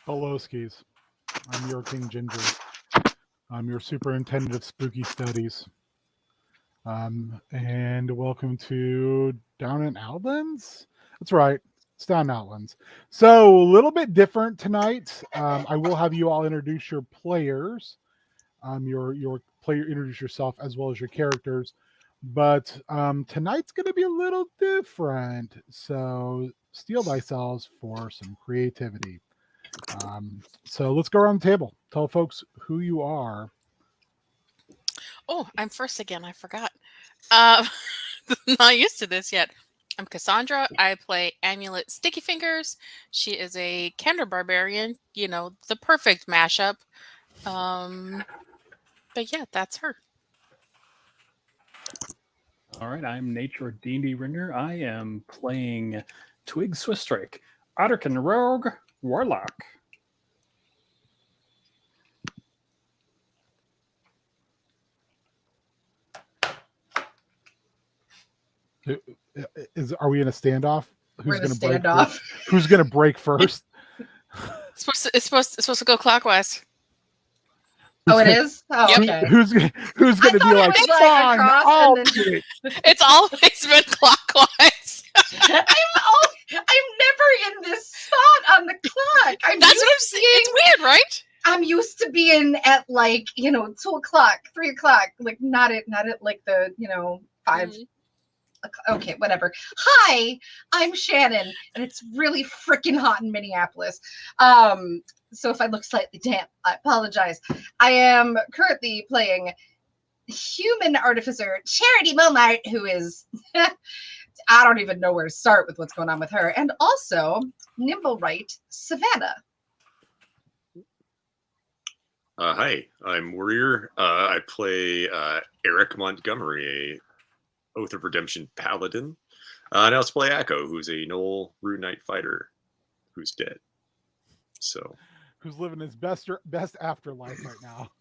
Hello, Skis. I'm your King Ginger. I'm your superintendent of spooky studies. And welcome to Down in Outlands? That's right. It's Down in Outlands. So a little bit different tonight. I will have you all introduce your players. Your player introduce yourself as well as your characters. But tonight's going to be a little different. So steel thyself for some creativity. So let's go around the table. Tell folks who you are. Oh, I'm first again. I forgot. Not used to this yet. I'm Cassandra. I play Amulet Sticky Fingers. She is a Kender Barbarian. You know, the perfect mashup. But yeah, that's her. All right, I'm Nature D&D Ringer. I am playing Twig Swistrake, Otterkin Rogue Warlock. Are we in a standoff? We're in a standoff. Who's going to break first? It's supposed to go clockwise. Oh, it is? Oh, Yep. okay. Who's going to be like, was fine, across I'll and do it. It's always been clockwise. I'm never in this spot on the clock. That's what I'm saying. It's weird, right? I'm used to being at 2 o'clock, 3 o'clock, not at like the 5. Mhm. Okay, whatever. Hi, I'm Shannon, and it's really freaking hot in Minneapolis. So if I look slightly damp, I apologize. I am currently playing human artificer Charity Momart, who is I don't even know where to start with what's going on with her, and also Nimblewright Savannah. Hi, I'm Warrior. I play Eric Montgomery, a Oath of Redemption Paladin. And I also play Echo, who's a Knoll Rune Knight fighter who's dead. So, who's living his best afterlife right now.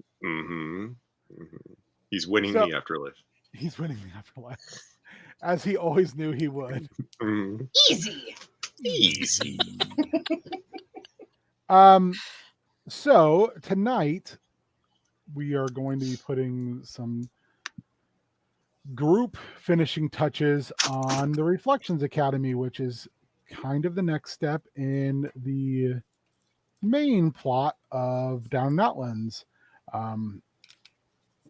He's winning the afterlife. He's winning the afterlife, as he always knew he would. Easy. So tonight we are going to be putting some group finishing touches on the Reflections Academy, which is kind of the next step in the main plot of Down in Outlands.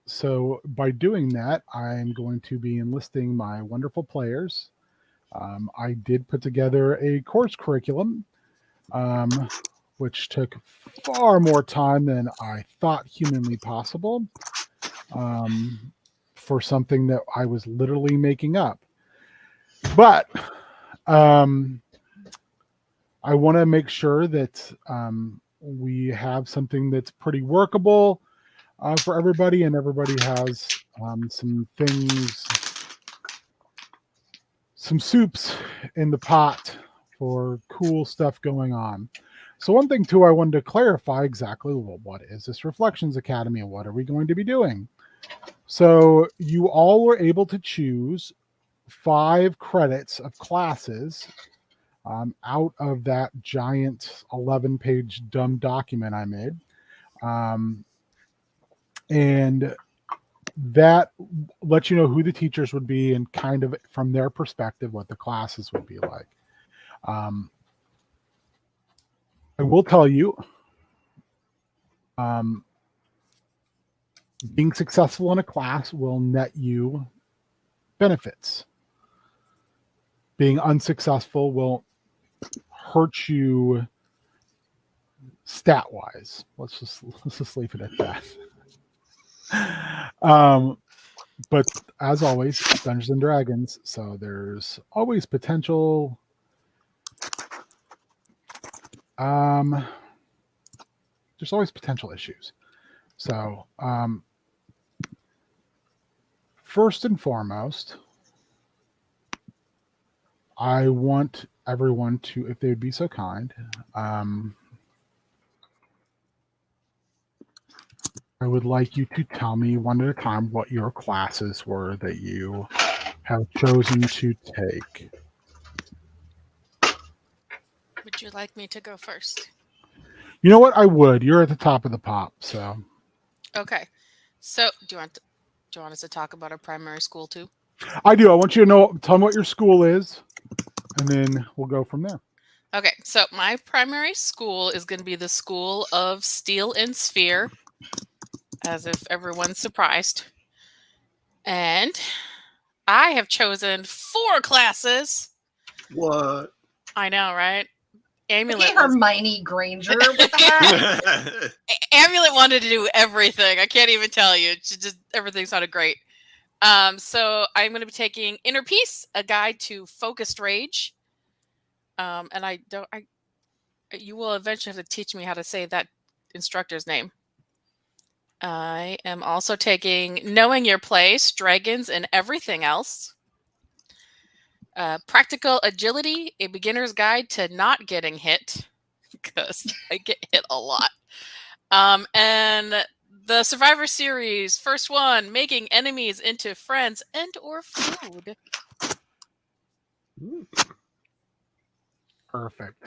So by doing that, I'm going to be enlisting my wonderful players. I did put together a course curriculum, which took far more time than I thought humanly possible, for something that I was literally making up. But I want to make sure that we have something that's pretty workable for everybody, and everybody has some things, some soups in the pot for cool stuff going on. So one thing too, I wanted to clarify exactly, well, what is this Reflections Academy and what are we going to be doing? So you all were able to choose 5 credits of classes out of that giant 11-page dumb document I made. And that lets you know who the teachers would be and kind of from their perspective what the classes would be like. I will tell you, being successful in a class will net you benefits. Being unsuccessful will hurt you stat-wise. Let's just leave it at that. But as always, Dungeons and Dragons, so there's always potential. There's always potential issues. So, first and foremost, I want everyone to, if they would be so kind, I would like you to tell me one at a time what your classes were that you have chosen to take. Would you like me to go first? You know what? I would. You're at the top of the pop, so. Okay. So, do you want us to talk about our primary school too? I do. I want you to know, tell me what your school is, and then we'll go from there. Okay. So, my primary school is going to be the School of Steel and Sphere, as if everyone's surprised. And I have chosen 4 classes. What? I know, right? Amulet. Okay, Hermione Granger with that. Amulet wanted to do everything. I can't even tell you. Just everything sounded great. So I'm going to be taking Inner Peace, a guide to focused rage. And you will eventually have to teach me how to say that instructor's name. I am also taking Knowing Your Place, Dragons and Everything Else. Practical Agility, a beginner's guide to not getting hit, because I get hit a lot. And the Survivor Series, first one, Making Enemies into Friends and or Food. Perfect.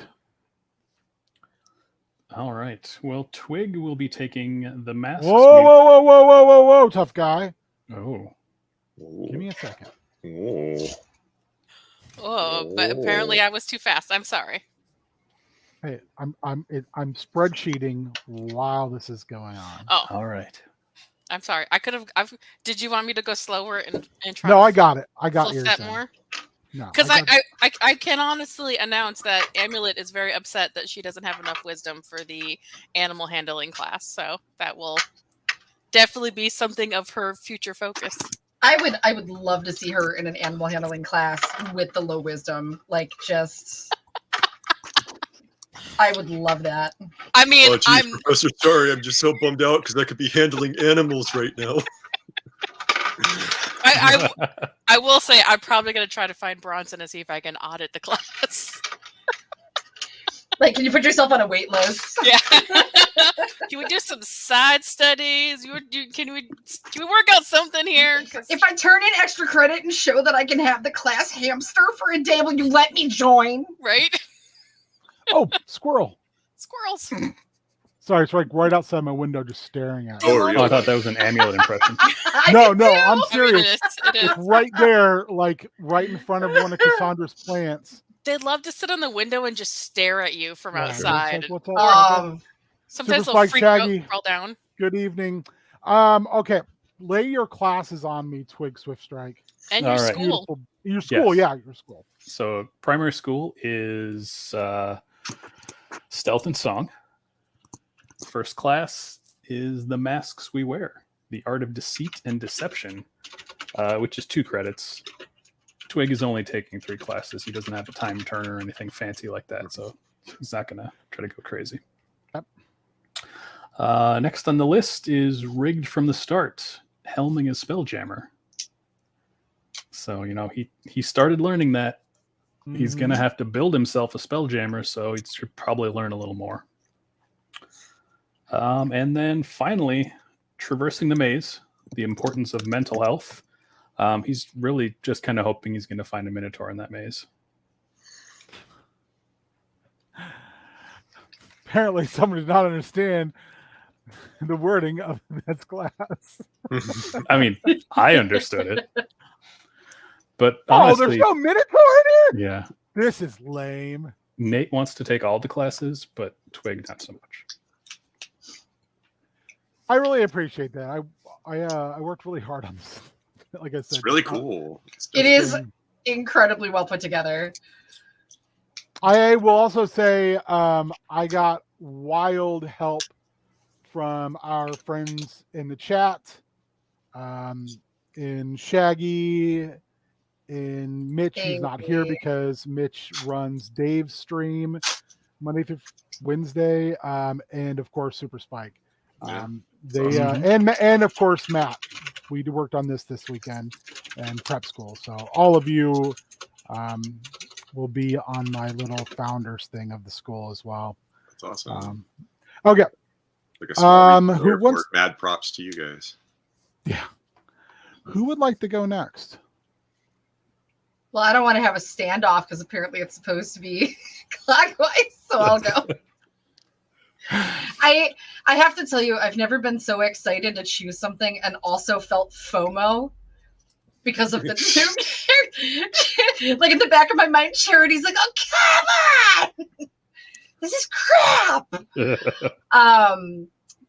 All right. Well, Twig will be taking the masks. Whoa, tough guy. Oh. Give me a second. Oh, but apparently I was too fast. I'm sorry. Hey, I'm spreadsheeting while this is going on. Oh, All right. I'm sorry. I could have. Did you want me to go slower and try? No, I got it. I got yours. That more. No, because I can honestly announce that Amulet is very upset that she doesn't have enough wisdom for the animal handling class. So that will definitely be something of her future focus. I would love to see her in an animal handling class with the low wisdom. Like, just I would love that. I mean, geez, Professor, sorry, I'm just so bummed out because I could be handling animals right now. I will say I'm probably going to try to find Bronson and see if I can audit the class. Like, can you put yourself on a wait list? Yeah. Can we do some side studies? Can we work out something here? If I turn in extra credit and show that I can have the class hamster for a day, will you let me join? Right? Oh, squirrel. Squirrels. Sorry, it's like right outside my window just staring at me. Oh, I thought that was an Amulet impression. No, I'm serious. I mean, it is. It's right there, like right in front of one of Cassandra's plants. They'd love to sit on the window and just stare at you from outside. Like, what's up? Sometimes Super they'll Spike freak out Shaggy. and crawl down. Good evening. Okay. Lay your classes on me, Twig Swift Strike. And your All right. school. Beautiful. Your school, Yes. yeah, your school. So primary school is Stealth and Song. First class is The Masks We Wear, The Art of Deceit and Deception, which is 2 credits. Twig is only taking 3 classes. He doesn't have a time turner or anything fancy like that, so he's not going to try to go crazy. Yep. Next on the list is Rigged from the Start, Helming a Spelljammer. So, he started learning that. He's going to have to build himself a Spelljammer, so he should probably learn a little more. And then finally, Traversing the Maze, the importance of mental health. He's really just kind of hoping he's going to find a Minotaur in that maze. Apparently, someone did not understand the wording of that class. I mean, I understood it. But Oh, honestly, there's no Minotaur in here? yeah, This is lame. Nate wants to take all the classes, but Twig not so much. I really appreciate that. I worked really hard on this. Like I said, It's really cool. It is incredibly well put together. I will also say I got wild help from our friends in the chat, in Shaggy, in Mitch, who's not here because Mitch runs Dave's stream Monday through Wednesday, and of course Super Spike. And of course Matt. We worked on this weekend and prep school, so all of you will be on my little founders thing of the school as well. That's awesome. Okay. Like a small who wants? mad props to you guys. Yeah. Who would like to go next? Well, I don't want to have a standoff because apparently it's supposed to be clockwise, so I'll go. I have to tell you, I've never been so excited to choose something and also felt FOMO because of the two. Like in the back of my mind, Charity's like, "Oh, come on! This is crap."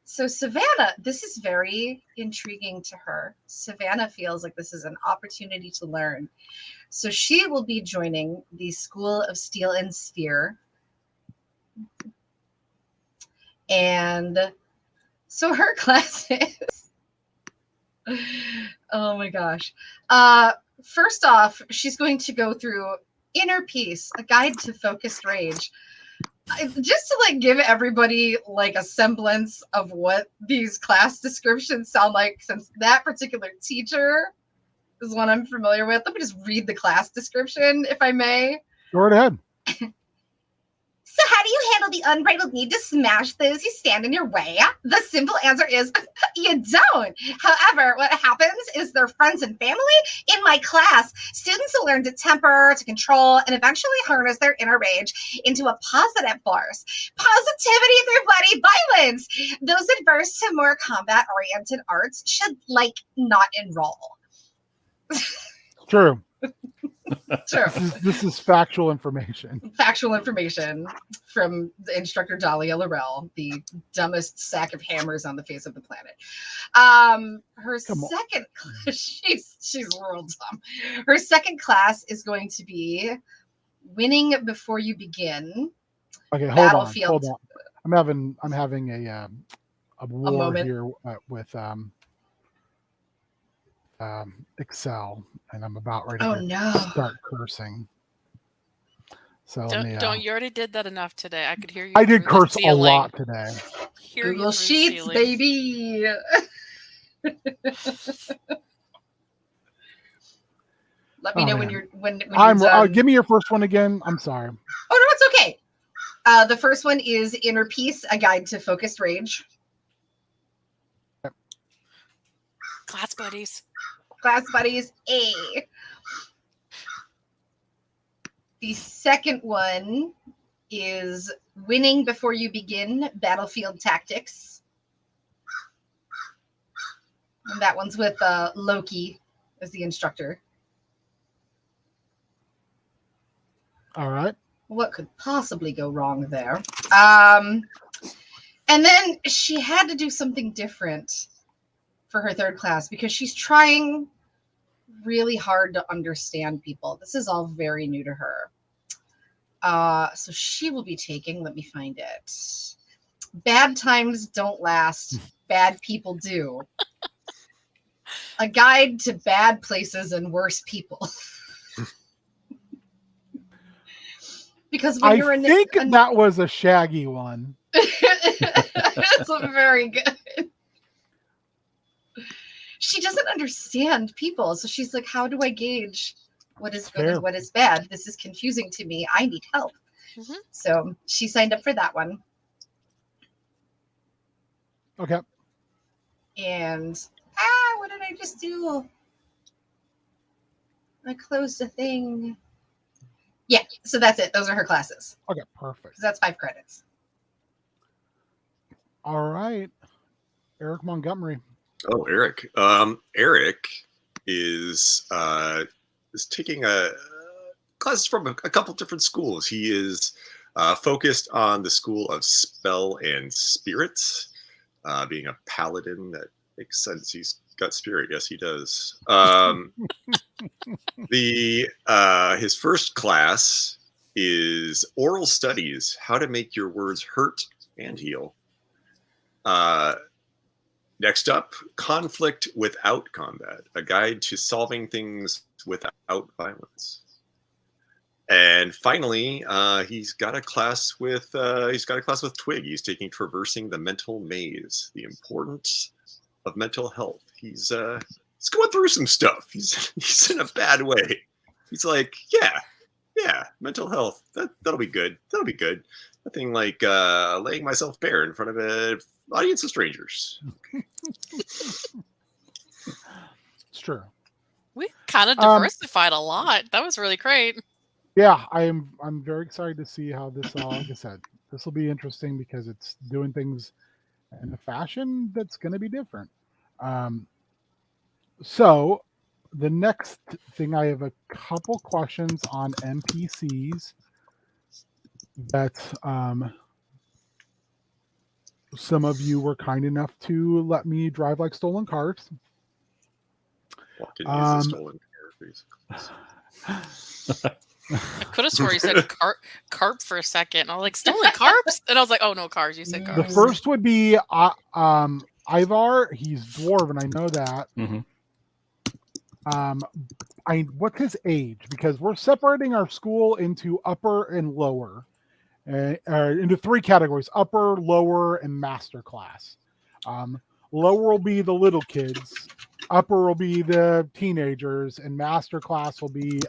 So Savannah, this is very intriguing to her. Savannah feels like this is an opportunity to learn. So she will be joining the School of Steel and Sphere. And so her class is, oh my gosh. First off, she's going to go through Inner Peace, a guide to focused rage. Just to like give everybody like a semblance of what these class descriptions sound like, since that particular teacher is one I'm familiar with. Let me just read the class description, if I may. Go right ahead. So how do you handle the unbridled need to smash those who stand in your way? The simple answer is you don't. However, what happens is they're friends and family. In my class, students will learn to temper, to control, and eventually harness their inner rage into a positive force. Positivity through bloody violence. Those adverse to more combat-oriented arts should, not enroll. True. Sure. This is factual information. Factual information from the instructor Dahlia Laurel, the dumbest sack of hammers on the face of the planet. Her second class, she's real dumb. Her second class is going to be Winning Before You Begin. Okay, hold on. I'm having a war here with Excel, and I'm about ready to start cursing. So don't you already did that enough today? I could hear you. I did curse a lot today. Google Sheets, baby. Let me know when you're done. Give me your first one again. I'm sorry. Oh no, it's okay. The first one is Inner Peace, a guide to focused rage. Class buddies. Class buddies, A. The second one is Winning Before You Begin, Battlefield Tactics. And that one's with Loki as the instructor. All right. What could possibly go wrong there? And And then she had to do something different for her third class because she's trying really hard to understand people. This is all very new to her. So she will be taking, let me find it. Bad times don't last, bad people do. A guide to bad places and worse people. Because when you're in think that was a Shaggy one. it's very good. She doesn't understand people, so she's like, how do I gauge what is good and what is bad? This is confusing to me. I need help. Mhm. So she signed up for that one. Okay. And what did I just do? I closed a thing. Yeah, so that's it. Those are her classes. Okay, perfect. So that's 5 credits. All right. Eric Montgomery. Oh, Eric. Eric is taking a classes from a couple different schools. He is focused on the school of spell and spirits. Being a paladin, that makes sense. He's got spirit. Yes, he does. His first class is oral studies: how to make your words hurt and heal. Next up, conflict without combat: a guide to solving things without violence. And finally, he's got a class with Twig. He's taking traversing the mental maze: the importance of mental health. He's going through some stuff. He's in a bad way. He's like, yeah, mental health. That'll be good. That'll be good. Nothing like laying myself bare in front of an audience of strangers. It's true. We kind of diversified a lot. That was really great. Yeah, I'm very excited to see how this all, like I said, this will be interesting because it's doing things in a fashion that's going to be different. So the next thing, I have a couple questions on NPCs that some of you were kind enough to let me drive like stolen cars. Well, I can use a stolen car, basically. I could have sworn you said carp for a second. I was like, stolen carps? And I was like, oh, no, cars. You said The cars. first would be Ivar. He's dwarven. I know that. Mm-hmm. What's his age? Because we're separating our school into upper and lower, into 3 categories: upper, lower, and master class. Lower will be the little kids, upper will be the teenagers, and master class will be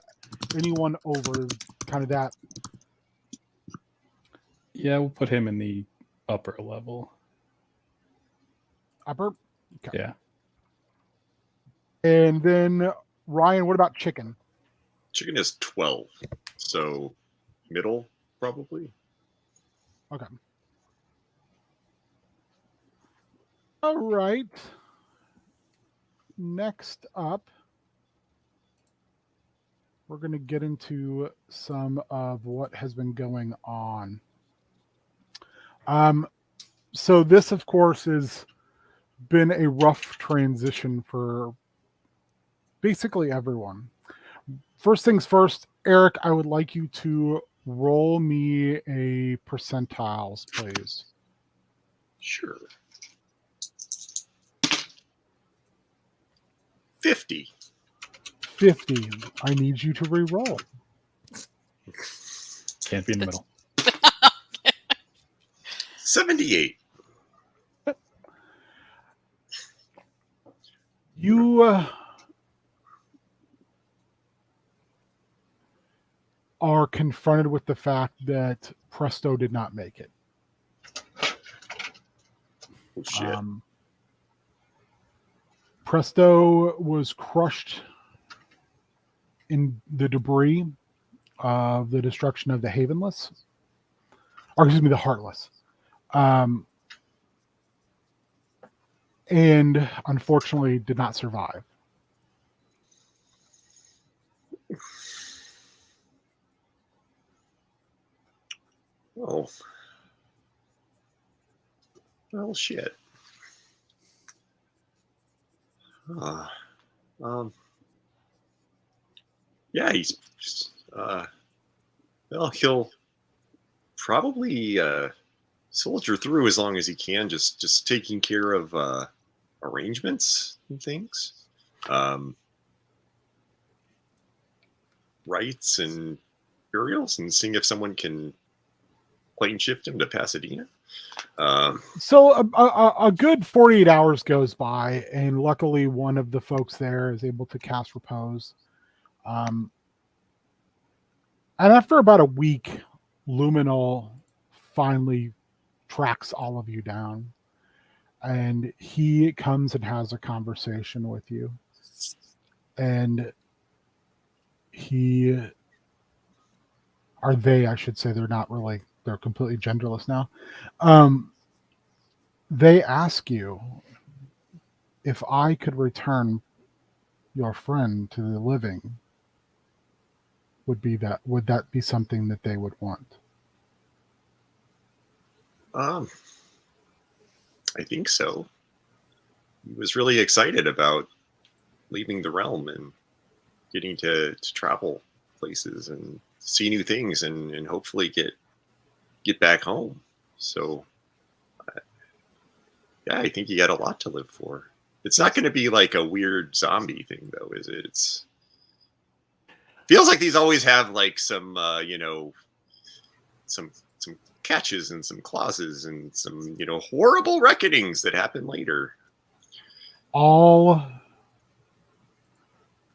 anyone over kind of that. Yeah, we'll put him in the upper level. Upper? Okay. Yeah. And then, Ryan, what about Chicken? Chicken is 12, so middle, probably. Okay. All right. Next up, we're going to get into some of what has been going on. So this, of course, has been a rough transition for basically everyone. First things first, Eric, I would like you to roll me a percentiles, please. Sure. 50. 50. I need you to re-roll. Can't be in the middle. 78. You are confronted with the fact that Presto did not make it. Oh, shit. Presto was crushed in the debris of the destruction of the Havenless, or excuse me, the Heartless. And unfortunately did not survive. Oh. Well, shit. Uh, um, yeah, well, he'll probably soldier through as long as he can, just taking care of arrangements and things, um, rites and burials, and seeing if someone can plane shift him to Pasadena. So a good 48 hours goes by, and luckily one of the folks there is able to cast repose. And after about a week, Luminol finally tracks all of you down, and he comes and has a conversation with you. And I should say, they're not really, they're completely genderless now. They ask you if I could return your friend to the living, would that be something that they would want? I think so. He was really excited about leaving the realm and getting to travel places and see new things and hopefully get back home. So yeah, I think you got a lot to live for. It's not going to be like a weird zombie thing, though, is it? It's feels like these always have like some, some catches and some clauses and some, horrible reckonings that happen later. All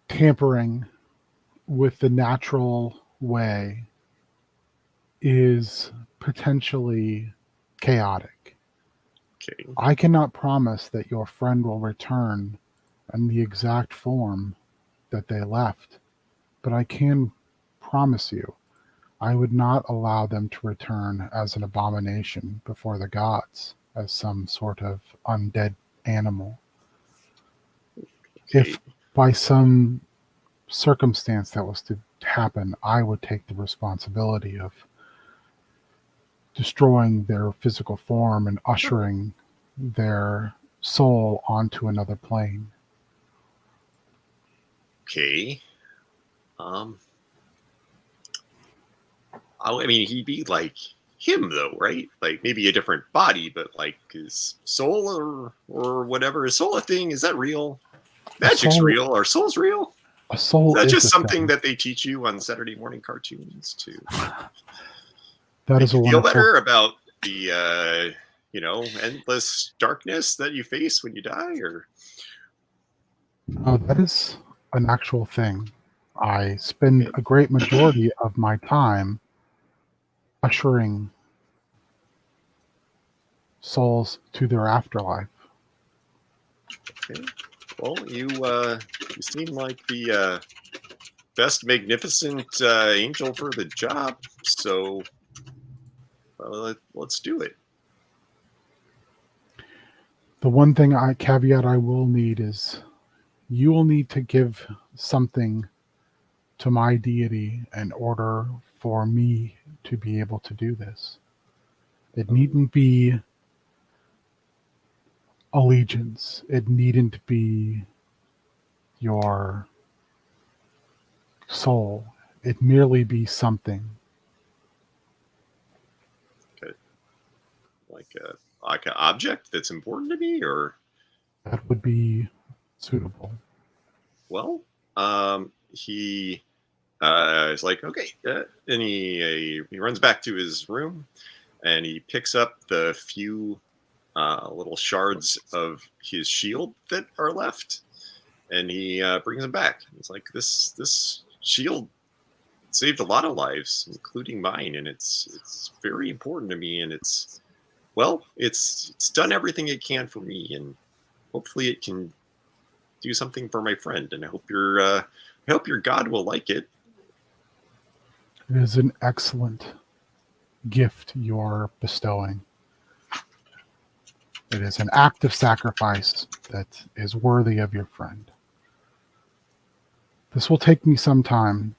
tampering with the natural way is potentially chaotic. Okay. I cannot promise that your friend will return in the exact form that they left, but I can promise you I would not allow them to return as an abomination before the gods, as some sort of undead animal. Okay. If by some circumstance that was to happen, I would take the responsibility of destroying their physical form and ushering their soul onto another plane. Okay. I mean, he'd be like him, though, right? Like maybe a different body, but like his soul or whatever. Is soul a thing? Is that real? Magic's real. Are souls real? A soul is that is just a something thing. that they teach you on Saturday morning cartoons to That is a feel wonderful. better about the endless darkness that you face when you die? Or Oh, that is an actual thing. I spend a great majority of my time ushering souls to their afterlife. okay. Well, you seem like the best magnificent angel for the job, so let's do it. The one caveat I will need is you will need to give something to my deity in order for me to be able to do this. It needn't be allegiance. It needn't be your soul. It merely be something. Like an object that's important to me, or That would be suitable. well, he is like, okay, and he runs back to his room and he picks up the few little shards of his shield that are left, and he brings them back. He's like, this shield saved a lot of lives, including mine, and it's very important to me, and it's done everything it can for me, and hopefully it can do something for my friend, and I hope your god will like it. It is an excellent gift you're bestowing. It is an act of sacrifice that is worthy of your friend. This will take me some time,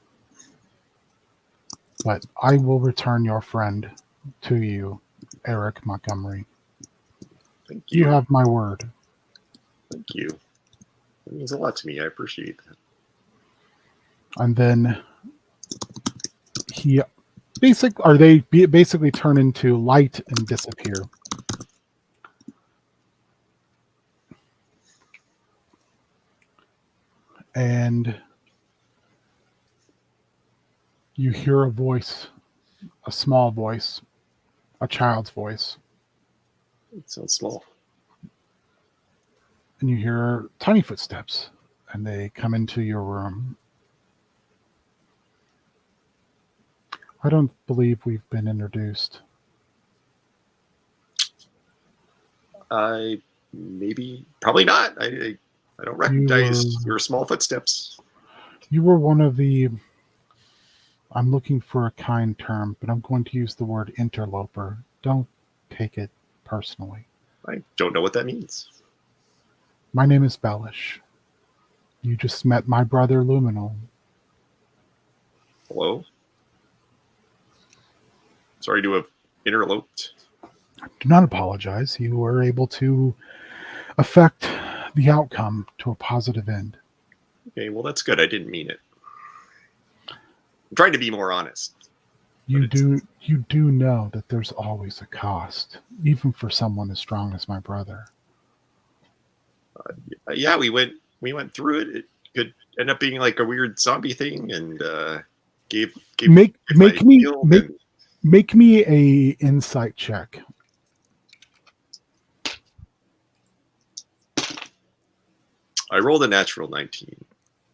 but I will return your friend to you, Eric Montgomery. Thank you. You have my word. Thank you. It means a lot to me. I appreciate that. And then they basically turn into light and disappear. And you hear a voice, a small voice, a child's voice. It sounds small. And you hear tiny footsteps, and they come into your room. I don't believe we've been introduced. Probably not. I don't recognize your small footsteps. You were one of the, I'm looking for a kind term, but I'm going to use the word interloper. Don't take it personally. I don't know what that means. My name is Bellish. You just met my brother Luminal. Hello? Sorry to have interloped. Do not apologize. You were able to affect the outcome to a positive end. Okay, well, that's good. I didn't mean it. I'm trying to be more honest. You do know that there's always a cost, even for someone as strong as my brother. Yeah, we went through it. It could end up being like a weird zombie thing, and make me a insight check. I rolled a natural 19.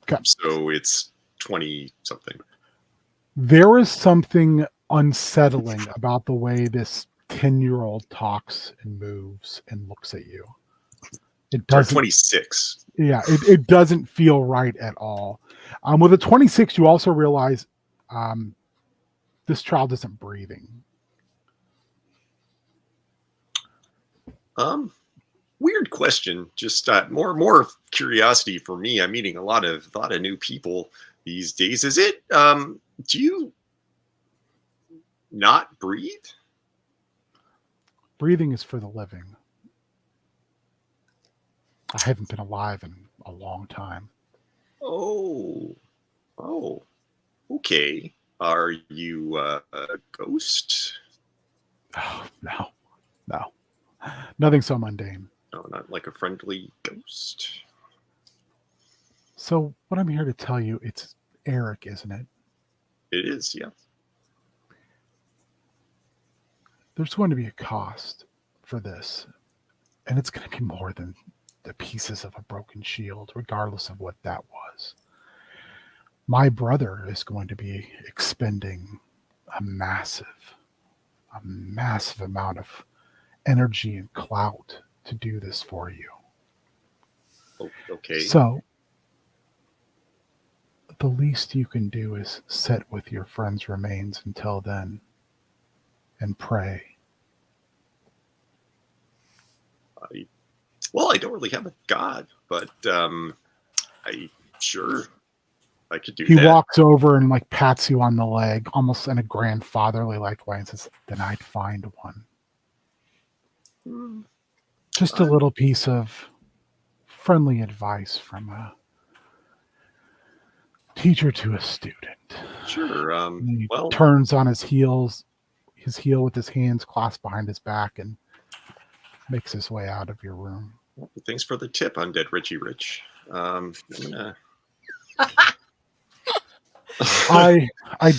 Okay. So it's 20 something. There is something unsettling about the way this 10-year-old talks and moves and looks at you. It doesn't. 26. Yeah, it doesn't feel right at all. With a 26, you also realize this child isn't breathing. Weird question. Just more curiosity for me. I'm meeting a lot of new people these days. Is it? Do you not breathe? Breathing is for the living. I haven't been alive in a long time. Oh, okay. Are you a ghost? Oh, no. Nothing so mundane. No, not like a friendly ghost. So what I'm here to tell you, it's Eric, isn't it? It is, yeah. There's going to be a cost for this. And it's going to be more than the pieces of a broken shield, regardless of what that was. My brother is going to be expending a massive amount of energy and clout to do this for you. Okay. So the least you can do is sit with your friend's remains until then and pray. I don't really have a god, but I could do that. He walks over and like pats you on the leg, almost in a grandfatherly like way, and says, "Then I'd find one." Just a little piece of friendly advice from a teacher to a student. Sure. And he turns on his heel with his hands clasped behind his back and makes his way out of your room. Thanks for the tip, Undead Richie Rich. I'm gonna... I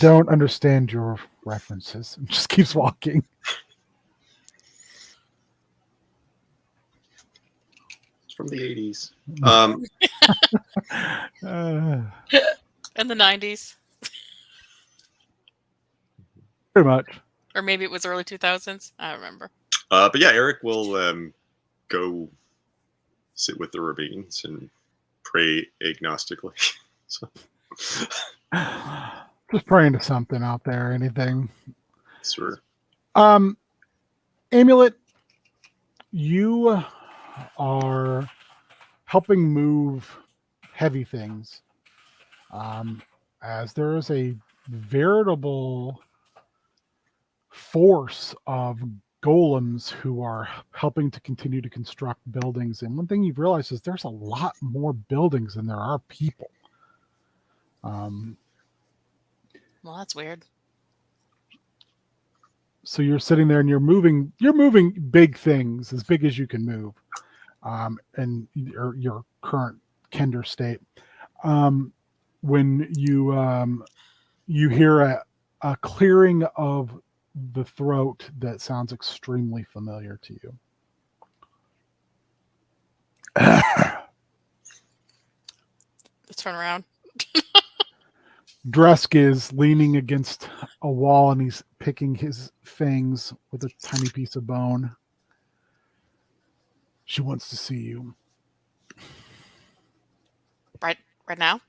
don't understand your references. Just keeps walking. It's from the 80s. In the 90s. Pretty much. Or maybe it was early 2000s. I don't remember. But yeah, Eric will go sit with the remains and pray agnostically. So. Just praying to something out there. Anything. Sure. Amulet, you are helping move heavy things. As there is a veritable force of golems who are helping to continue to construct buildings. And one thing you've realized is there's a lot more buildings than there are people. Well, that's weird. So you're sitting there and you're moving big things as big as you can move, in your current Kender state. When you hear a clearing of the throat that sounds extremely familiar to you. Turn around. Dresk is leaning against a wall and he's picking his fangs with a tiny piece of bone. She wants to see you. Right now?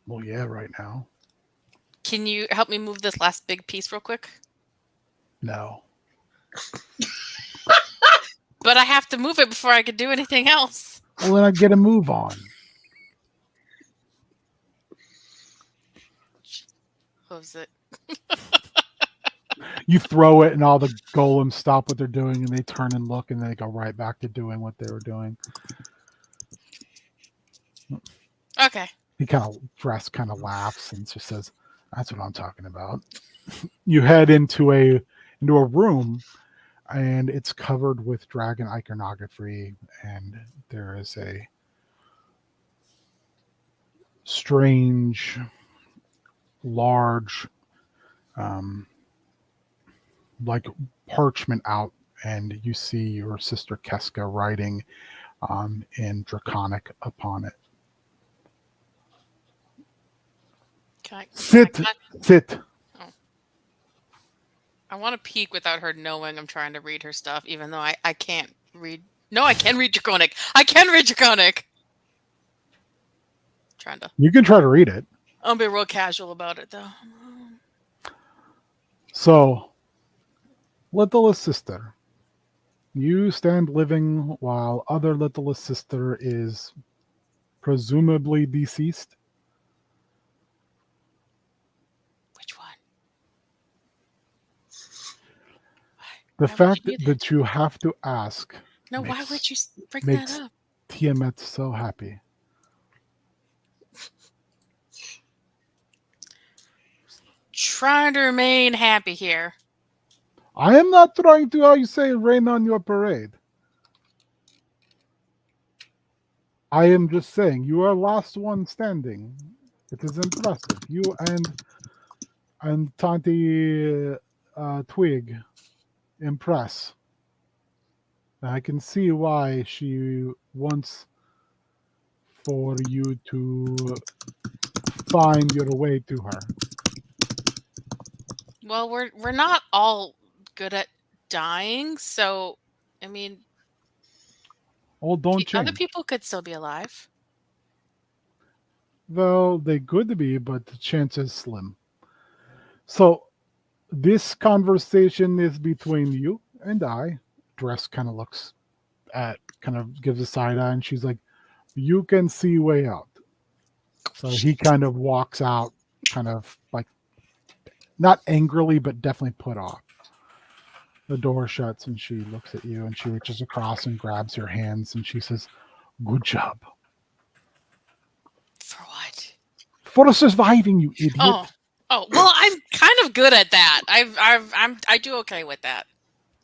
Well, yeah, right now. Can you help me move this last big piece real quick? No. But I have to move it before I can do anything else. Well, then I get a move on. What was it? You throw it and all the golems stop what they're doing and they turn and look and they go right back to doing what they were doing. Okay. Dresk kind of laughs and just says, "That's what I'm talking about." You head into a room and it's covered with dragon iconography, and there is a strange, large, like parchment out, and you see your sister Keska writing in Draconic upon it. Sit. I want to peek without her knowing I'm trying to read her stuff, even though I can't read. No, I can read Draconic. I can read Draconic. Trying to. You can try to read it. I'll be real casual about it, though. So, littlest sister, you stand living while other littlest sister is presumably deceased. Which one? The Why fact would you do that you have to ask No, why makes- would you bring makes that up? Tiamat so happy. Trying to remain happy here. I am not trying to, how you say, rain on your parade. I am just saying, you are last one standing. It is impressive. You and Tanti Twig impress. I can see why she wants for you to find your way to her. Well, we're not all good at dying, so I mean, Oh, don't other change. people could still be alive. Well, they could be, but the chance is slim. So, this conversation is between you and I. Dress kind of looks kind of gives a side eye, and she's like, "You can see way out." So he kind of walks out, kind of like not angrily, but definitely put off. The door shuts, and she looks at you, and she reaches across and grabs your hands, and she says, "Good job For what? for surviving, you idiot." Oh. Well, I'm kind of good at that. I do okay with that.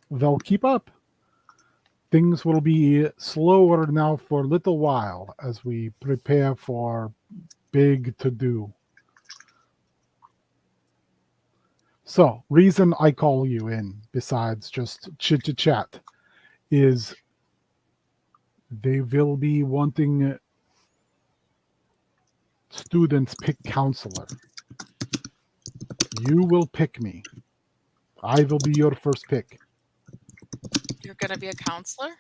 They'll keep up. Things will be slower now for a little while as we prepare for big to do. So, reason I call you in, besides just chit-chat, is they will be wanting students pick counselor. You will pick me. I will be your first pick. You're gonna be a counselor?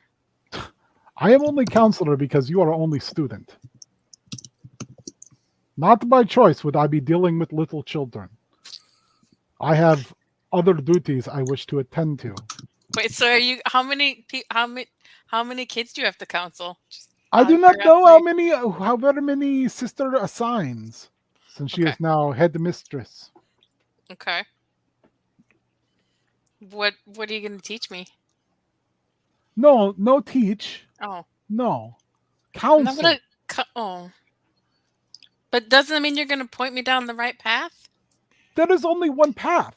I am only counselor because you are only student. Not by choice would I be dealing with little children. I have other duties I wish to attend to. Wait, so are you? How many kids do you have to counsel? Just I out do of not know curiosity. however many sister assigns, since she is Okay. now head mistress. Okay. What are you going to teach me? No, no teach. Oh. No. I'm not Counsel. going to... Oh. But doesn't that mean you're going to point me down the right path? There is only one path.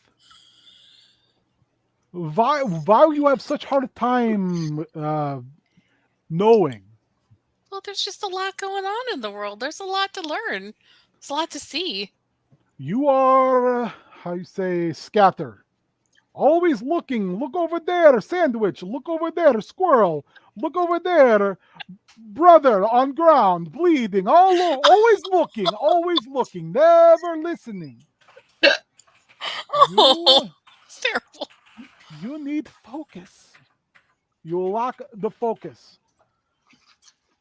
Why you have such hard time knowing? Well, there's just a lot going on in the world. There's a lot to learn. There's a lot to see. You are, how you say, scatter. Always looking. Look over there, sandwich. Look over there, squirrel. Look over there, brother on ground, bleeding. Always looking, never listening. Oh, it's terrible. You need focus. You lack the focus.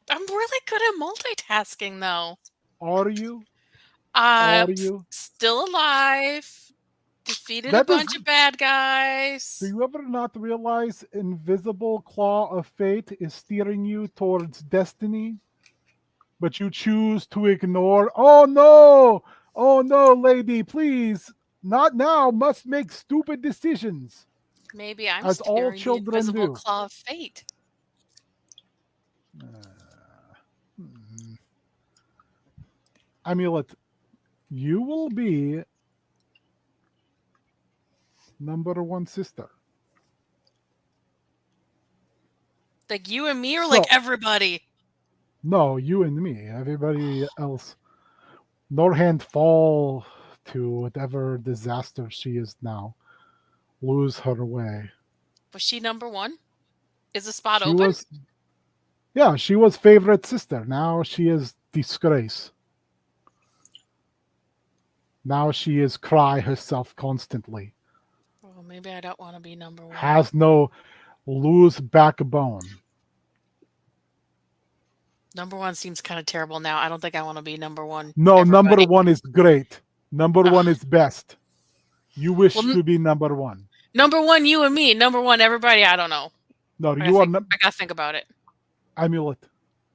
I'm really good at multitasking, though. Are you? I'm Are you? still alive. Defeated a That bunch does- of bad guys. Do you ever not realize invisible claw of fate is steering you towards destiny? But you choose to ignore. Oh no, lady, please. Not now. Must make stupid decisions. Maybe I'm As all steering the children invisible do. claw of fate. Amulet, you will be number one sister. Like you and me, or like So- everybody? No, you and me. Everybody else. Norhand fall to whatever disaster she is now. Lose her way. Was she number one? Is the spot She open? was, yeah, she was favorite sister. Now she is disgrace. Now she is cry herself constantly. Well, maybe I don't want to be number one. Has no loose backbone. Number one seems kind of terrible now. I don't think I want to be number one. No, number everybody. one is great. Number Ugh. one is best. You wish Well, to be number one. Number one, you and me. Number one, everybody. I don't know. No, I you are gotta think about it. Amulet.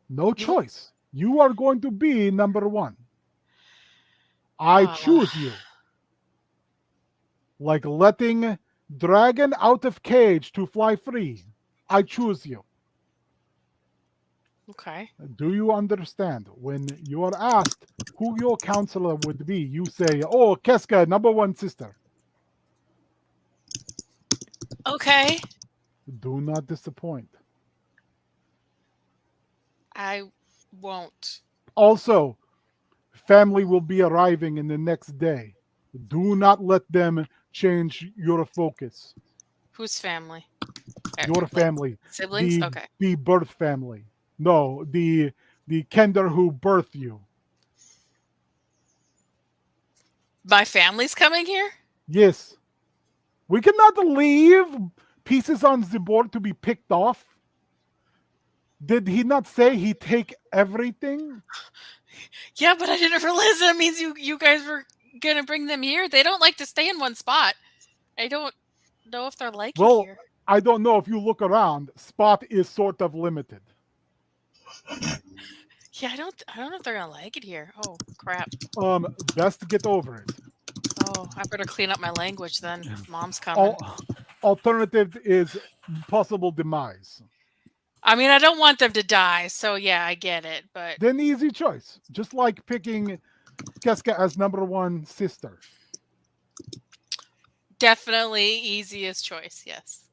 No choice. You are going to be number one. I choose you. Like letting dragon out of cage to fly free. I choose you. Okay. Do you understand? When you are asked who your counselor would be, you say, oh, Keska, number one sister. Okay. Do not disappoint. I won't. Also, family will be arriving in the next day. Do not let them change your focus. Whose family? Your family. Siblings? The, Okay. the birth family. No, the Kender who birthed you. My family's coming here? Yes. We cannot leave pieces on the board to be picked off. Did he not say he take everything? Yeah, but I didn't realize that means you guys were gonna bring them here. They don't like to stay in one spot. I don't know if they're like it Well, here. I don't know if you look around. Spot is sort of limited. Yeah, I don't know if they're gonna like it here. Oh crap. Best get over it. Oh, I better clean up my language then. Mom's coming. Alternative is possible demise. I mean, I don't want them to die, so yeah, I get it. But Then easy choice. Just like picking Keska as number one sister. definitely easiest choice. Yes.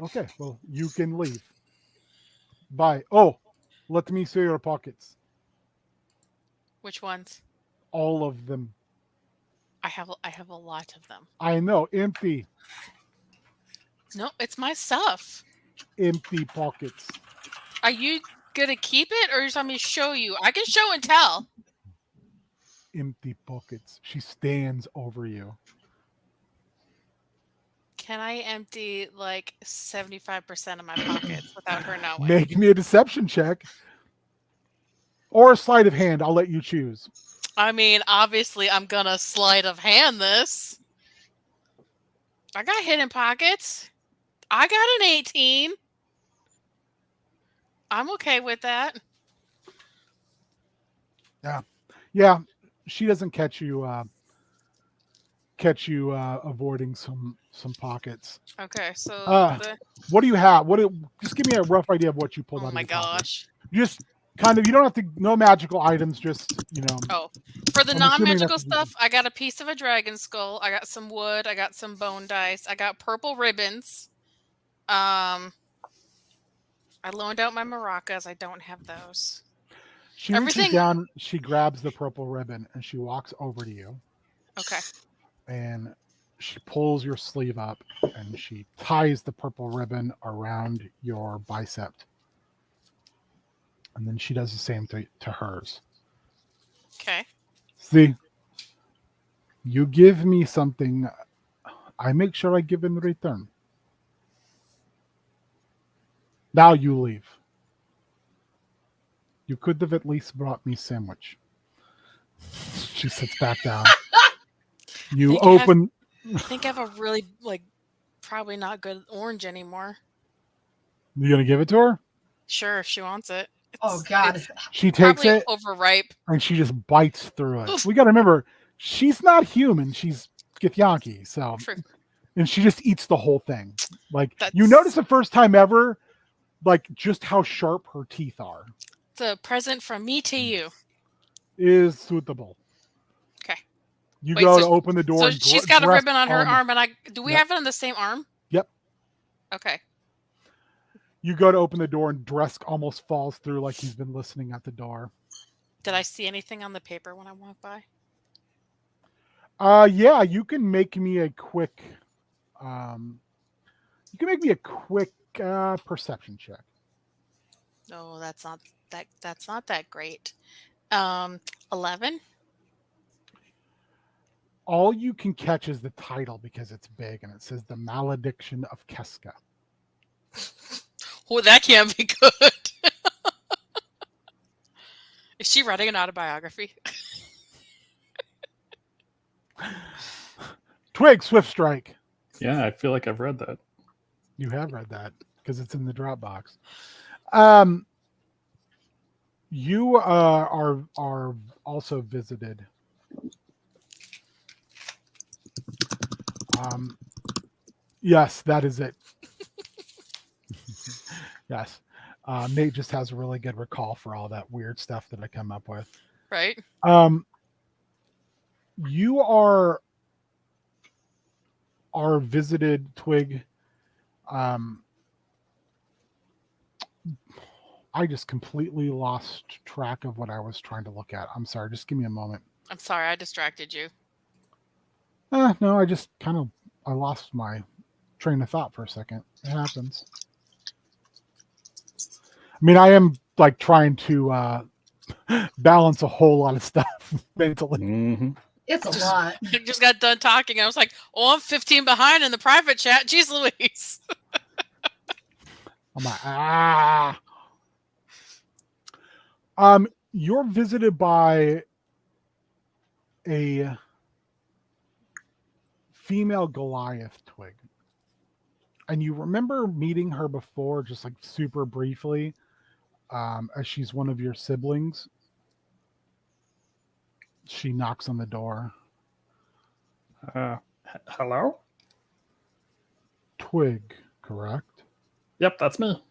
Okay, well, you can leave. Bye. Oh, let me see your pockets. Which ones? All of them. I have a lot of them. I know. Empty. No, it's my stuff. Empty pockets. Are you gonna keep it, or are you telling me to show you? I can show and tell. Empty pockets. She stands over you. Can I empty like 75% of my pockets without her knowing? Make me a deception check. Or a sleight of hand. I'll let you choose. I mean, obviously, I'm gonna sleight of hand this. I got hidden pockets. I got an 18. I'm okay with that. Yeah, she doesn't catch you catch you avoiding some pockets. Okay, so What do you have? Just give me a rough idea of what you pulled oh out of my your pocket. gosh. Just kind of, you don't have to, no magical items, just, Oh, for the I'm assuming non-magical that's- stuff, I got a piece of a dragon skull. I got some wood. I got some bone dice. I got purple ribbons. I loaned out my maracas. I don't have those. She reaches down, she grabs the purple ribbon, and she walks over to you. Okay. And she pulls your sleeve up, and she ties the purple ribbon around your bicep. And then she does the same thing to hers. Okay. See, you give me something, I make sure I give in return. Now you leave. You could have at least brought me sandwich. She sits back down. You open. I think I have a really, probably not good orange anymore. You gonna give it to her? Sure, if she wants it. Oh God. She takes Probably it overripe. and she just bites through it. Oof. We gotta remember, she's not human. She's Githyanki, so True. and she just eats the whole thing. Like That's- you notice the first time ever, like just how sharp her teeth are. It's a present from me to you. Is suitable. Okay. You Wait, go so- to open the door. So and she's got a dress ribbon on her arm, and do we Yep. have it on the same arm? Yep. Okay. You go to open the door, and Dresk almost falls through like he's been listening at the door. Did I see anything on the paper when I walked by? Yeah, you can make me a quick. You can make me a quick perception check. No, that's not that great. 11. All you can catch is the title because it's big and it says "The Malediction of Keska." Oh, that can't be good. Is she writing an autobiography? Twig, Swift Strike. Yeah, I feel like I've read that. You have read that because it's in the Dropbox. You are also visited. Yes, that is it. Yes. Nate just has a really good recall for all that weird stuff that I come up with. Right. You are visited, Twig. I just completely lost track of what I was trying to look at. I'm sorry. Just give me a moment. I'm sorry, I distracted you. No, I just I lost my train of thought for a second. It happens. I mean, I am like trying to balance a whole lot of stuff mentally. Mm-hmm. It's a lot. I just got done talking. I was like, oh, I'm 15 behind in the private chat. Jeez Louise. I'm like, you're visited by a female Goliath, Twig. And you remember meeting her before, just like super briefly, as she's one of your siblings. She knocks on the door. Hello? Twig, correct? Yep, that's me.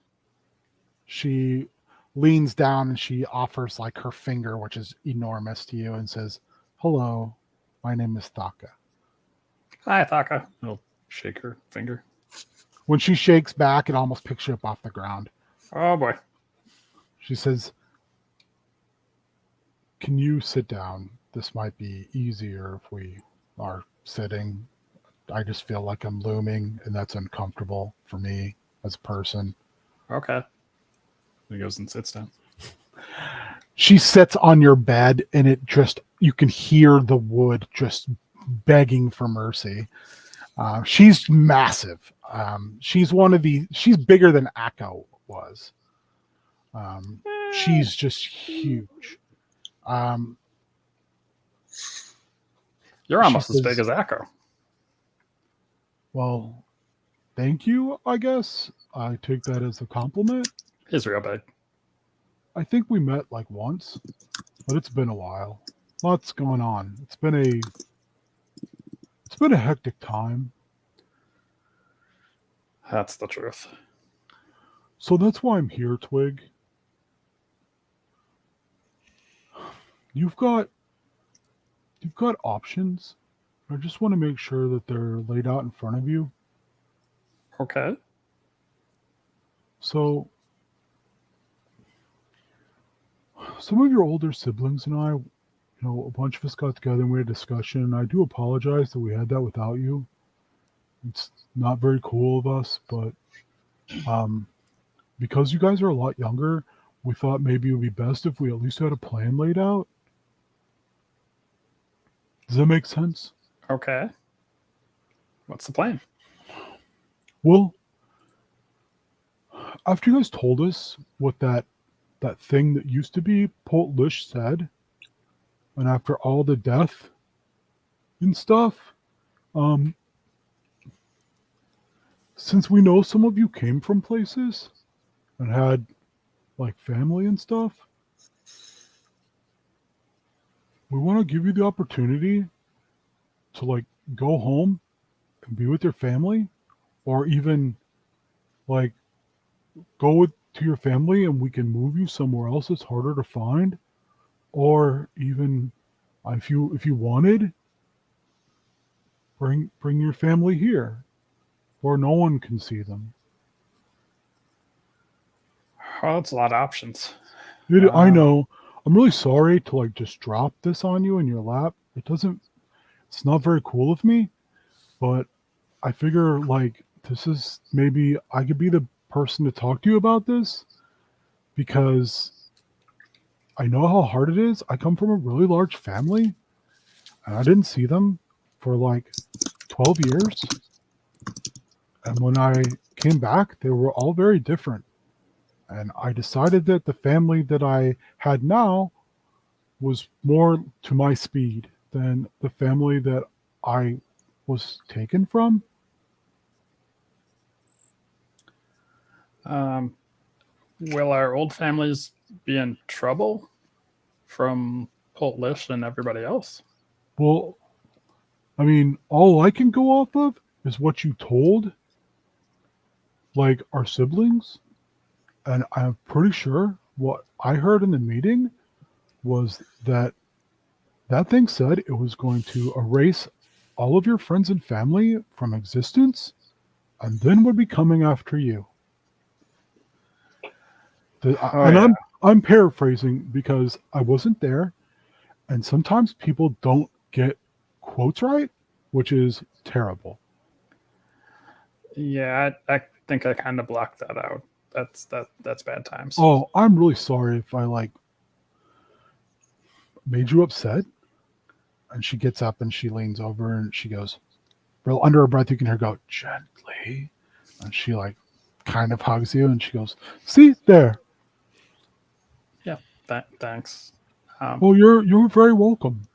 She leans down and she offers like her finger, which is enormous to you, and says, "Hello, my name is Thaka." Hi, Thaka. I'll shake her finger. When she shakes back, it almost picks you up off the ground. Oh, boy. She says, "Can you sit down? This might be easier if we are sitting. I just feel like I'm looming, and that's uncomfortable for me as a person." Okay. He goes and sits down. She sits on your bed, and you can hear the wood just begging for mercy. She's massive. She's bigger than Akko was. She's just huge. You're almost She as says- big as Akko. Well, thank you, I guess. I take that as a compliment. He's real big. I think we met like once, but it's been a while. Lots going on. It's been It's been a hectic time. That's the truth. So that's why I'm here, Twig. You've got options. I just want to make sure that they're laid out in front of you. Okay. So some of your older siblings and I, a bunch of us got together and we had a discussion. And I do apologize that we had that without you. It's not very cool of us, but because you guys are a lot younger, we thought maybe it would be best if we at least had a plan laid out. Does that make sense? Okay. What's the plan? Well, after you guys told us what that thing that used to be Polt Lish said, and after all the death and stuff, since we know some of you came from places and had like family and stuff, we want to give you the opportunity to like go home and be with your family, or even like go to your family and we can move you somewhere else that's harder to find, or even if you wanted, bring your family here where no one can see them. Oh, that's a lot of options. I know. I'm really sorry to like just drop this on you in your lap. It's not very cool of me, but I figure like this is maybe I could be the person to talk to you about this, because I know how hard it is. I come from a really large family and I didn't see them for like 12 years. And when I came back, they were all very different. And I decided that the family that I had now was more to my speed than the family that I was taken from. Will our old families be in trouble from Polt Lish and everybody else? Well, I mean, all I can go off of is what you told, like, our siblings. And I'm pretty sure what I heard in the meeting was that thing said it was going to erase all of your friends and family from existence and then would be coming after you. I'm paraphrasing because I wasn't there, and sometimes people don't get quotes right, which is terrible. Yeah, I think I kind of blocked that out. That's bad times. Oh, I'm really sorry if I like made you upset. And she gets up and she leans over and she goes, well, under her breath you can hear her go, gently. And she like kind of hugs you and she goes, see there. Yeah, thanks. Well, you're very welcome.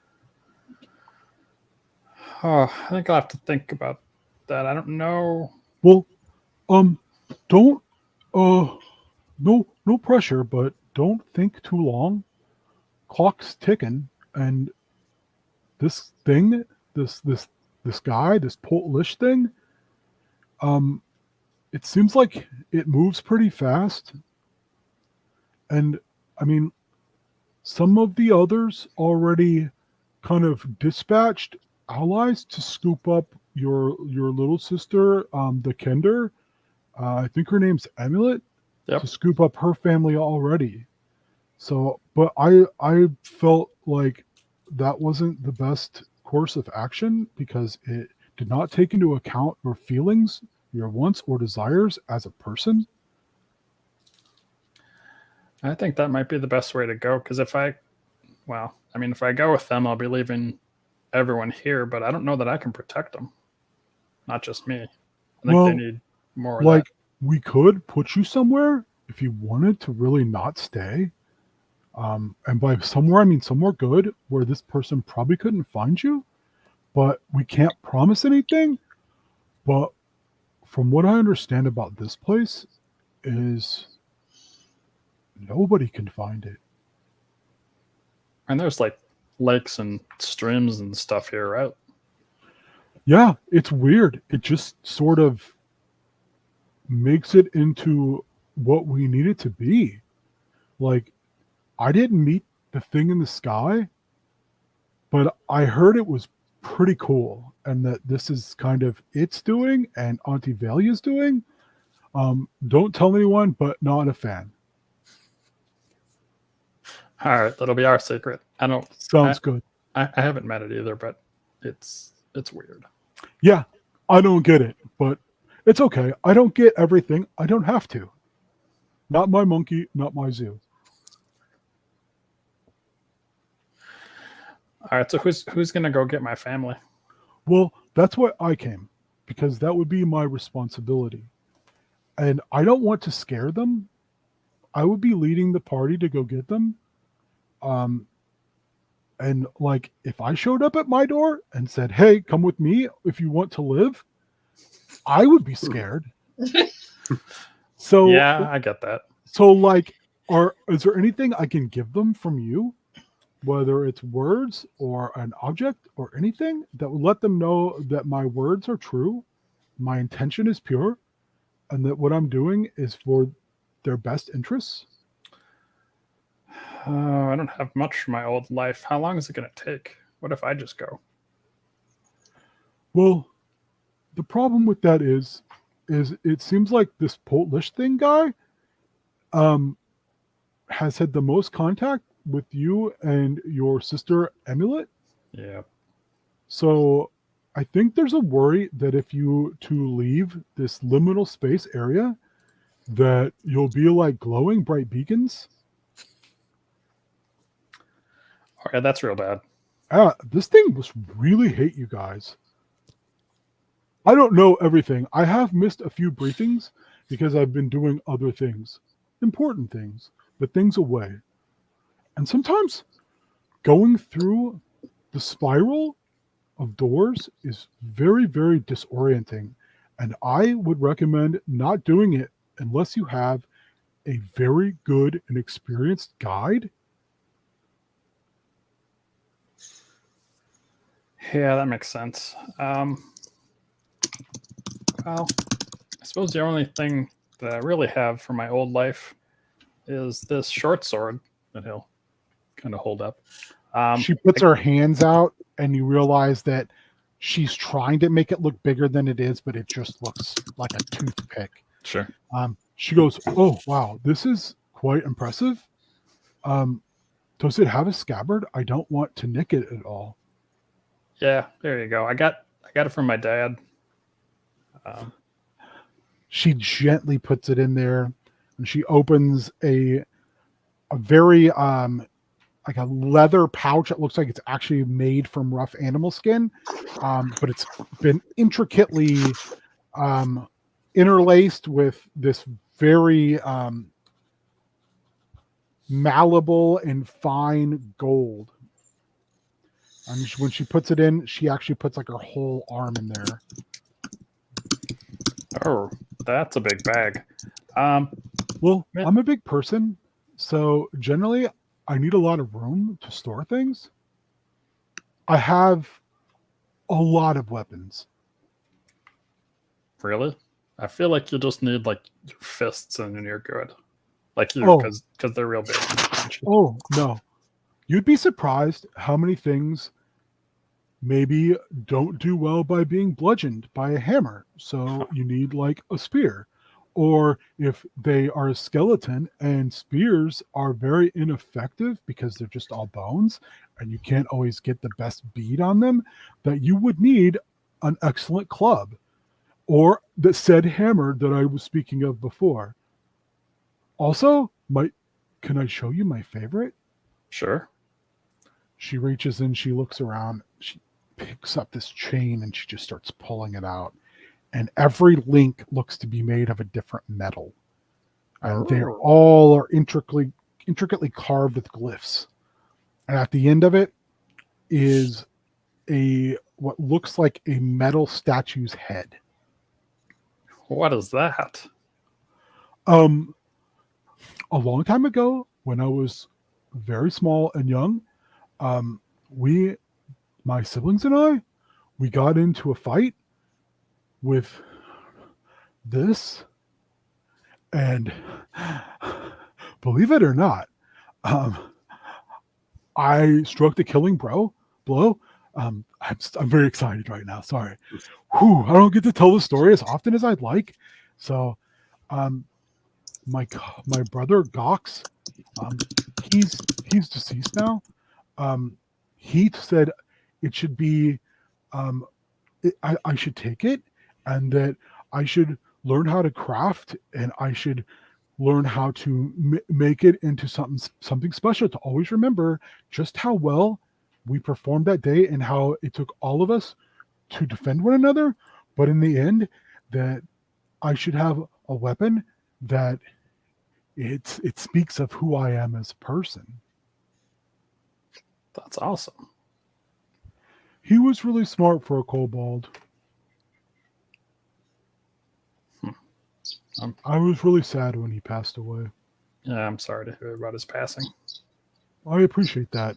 Oh, I think I'll have to think about that. I don't know. Well, don't no pressure, but don't think too long. Clock's ticking, and this thing, this guy, this Polt Lish thing, it seems like it moves pretty fast. And I mean, some of the others already kind of dispatched allies to scoop up your little sister, the Kender. I think her name's Amulet. Yep. To scoop up her family already. So, but I felt like that wasn't the best course of action because it did not take into account your feelings, your wants or desires as a person. I think that might be the best way to go, because if I go with them, I'll be leaving everyone here, but I don't know that I can protect them. Not just me. I think they need more of that. We could put you somewhere if you wanted to really not stay. And by somewhere, I mean somewhere good where this person probably couldn't find you, but we can't promise anything. But from what I understand about this place is nobody can find it. And there's like lakes and streams and stuff here, right? Yeah, it's weird. It just sort of makes it into what we need it to be. Like, I didn't meet the thing in the sky, but I heard it was pretty cool, and that this is kind of its doing and Auntie Valia's doing. Don't tell anyone, but not a fan. All right, that'll be our secret. Sounds good. I haven't met it either, but it's weird. Yeah, I don't get it, but it's okay. I don't get everything. I don't have to. Not my monkey, not my zoo. All right, so who's gonna go get my family? Well, that's why I came, because that would be my responsibility. And I don't want to scare them. I would be leading the party to go get them. And like, if I showed up at my door and said, "Hey, come with me if you want to live," I would be scared. So Yeah, I get that. So like, is there anything I can give them from you? Whether it's words or an object or anything that will let them know that my words are true, my intention is pure, and that what I'm doing is for their best interests. I don't have much from my old life. How long is it going to take? What if I just go? Well, the problem with that is it seems like this Polish thing guy has had the most contact with you and your sister Emulet. Yeah. So I think there's a worry that if you to leave this liminal space area, that you'll be like glowing bright beacons. All right, that's real bad. This thing must really hate you guys. I don't know everything. I have missed a few briefings because I've been doing other things, important things, but things away. And sometimes going through the spiral of doors is very, very disorienting. And I would recommend not doing it unless you have a very good and experienced guide. Yeah, that makes sense. Well, I suppose the only thing that I really have for my old life is this short sword that he'll kind of hold up. She puts her hands out, and you realize that she's trying to make it look bigger than it is, but it just looks like a toothpick. Sure. She goes, "Oh, wow, this is quite impressive. Does it have a scabbard? I don't want to nick it at all." Yeah, there you go. I got it from my dad. She gently puts it in there, and she opens a very like a leather pouch. It looks like it's actually made from rough animal skin, but it's been intricately interlaced with this very malleable and fine gold. And when she puts it in, she actually puts like her whole arm in there. Oh, that's a big bag. Well, I'm a big person, so generally I need a lot of room to store things. I have a lot of weapons. Really? I feel like you just need like your fists and you're good. Like you, because they're real big. Oh, no. You'd be surprised how many things maybe don't do well by being bludgeoned by a hammer. So you need like a spear. Or if they are a skeleton and spears are very ineffective because they're just all bones and you can't always get the best bead on them, that you would need an excellent club or the said hammer that I was speaking of before. Also, can I show you my favorite? Sure. She reaches in, she looks around, she picks up this chain and she just starts pulling it out. And every link looks to be made of a different metal. And they're all are intricately carved with glyphs. And at the end of it is what looks like a metal statue's head. What is that? A long time ago, when I was very small and young, my siblings and I, we got into a fight with this, and believe it or not, I struck the killing blow. I'm very excited right now. Sorry. Whew, I don't get to tell the story as often as I'd like. So, my brother Gox, he's deceased now. He said it should be, I should take it, and that I should learn how to craft, and I should learn how to make it into something special, to always remember just how well we performed that day and how it took all of us to defend one another. But in the end, that I should have a weapon that it speaks of who I am as a person. That's awesome. He was really smart for a kobold. I was really sad when he passed away. Yeah, I'm sorry to hear about his passing. I appreciate that.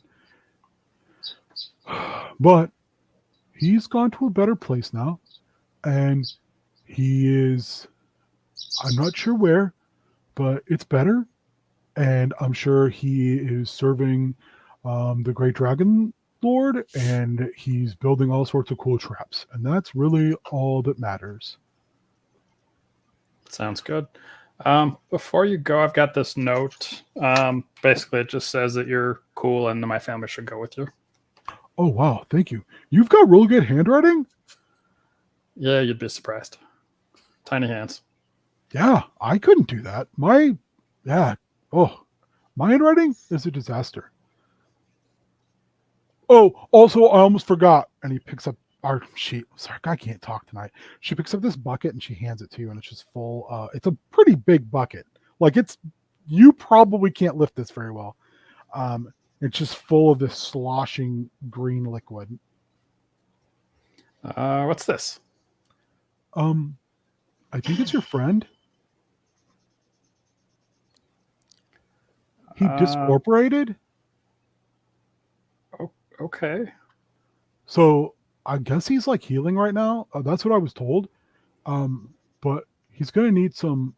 But he's gone to a better place now. And he is, I'm not sure where, but it's better. And I'm sure he is serving the Great Dragon Lord, and he's building all sorts of cool traps. And that's really all that matters. Sounds good. Before you go, I've got this note. Basically, it just says that you're cool and my family should go with you. Oh, wow. Thank you. You've got really good handwriting? Yeah, you'd be surprised. Tiny hands. Yeah, I couldn't do that. My handwriting is a disaster. Oh, also, I almost forgot. And he picks up our sheet. Sorry, I can't talk tonight. She picks up this bucket and she hands it to you, and it's just full. It's a pretty big bucket. Like, you probably can't lift this very well. It's just full of this sloshing green liquid. What's this? I think it's your friend. He discorporated. Okay. So I guess he's like healing right now. That's what I was told. But he's going to need some,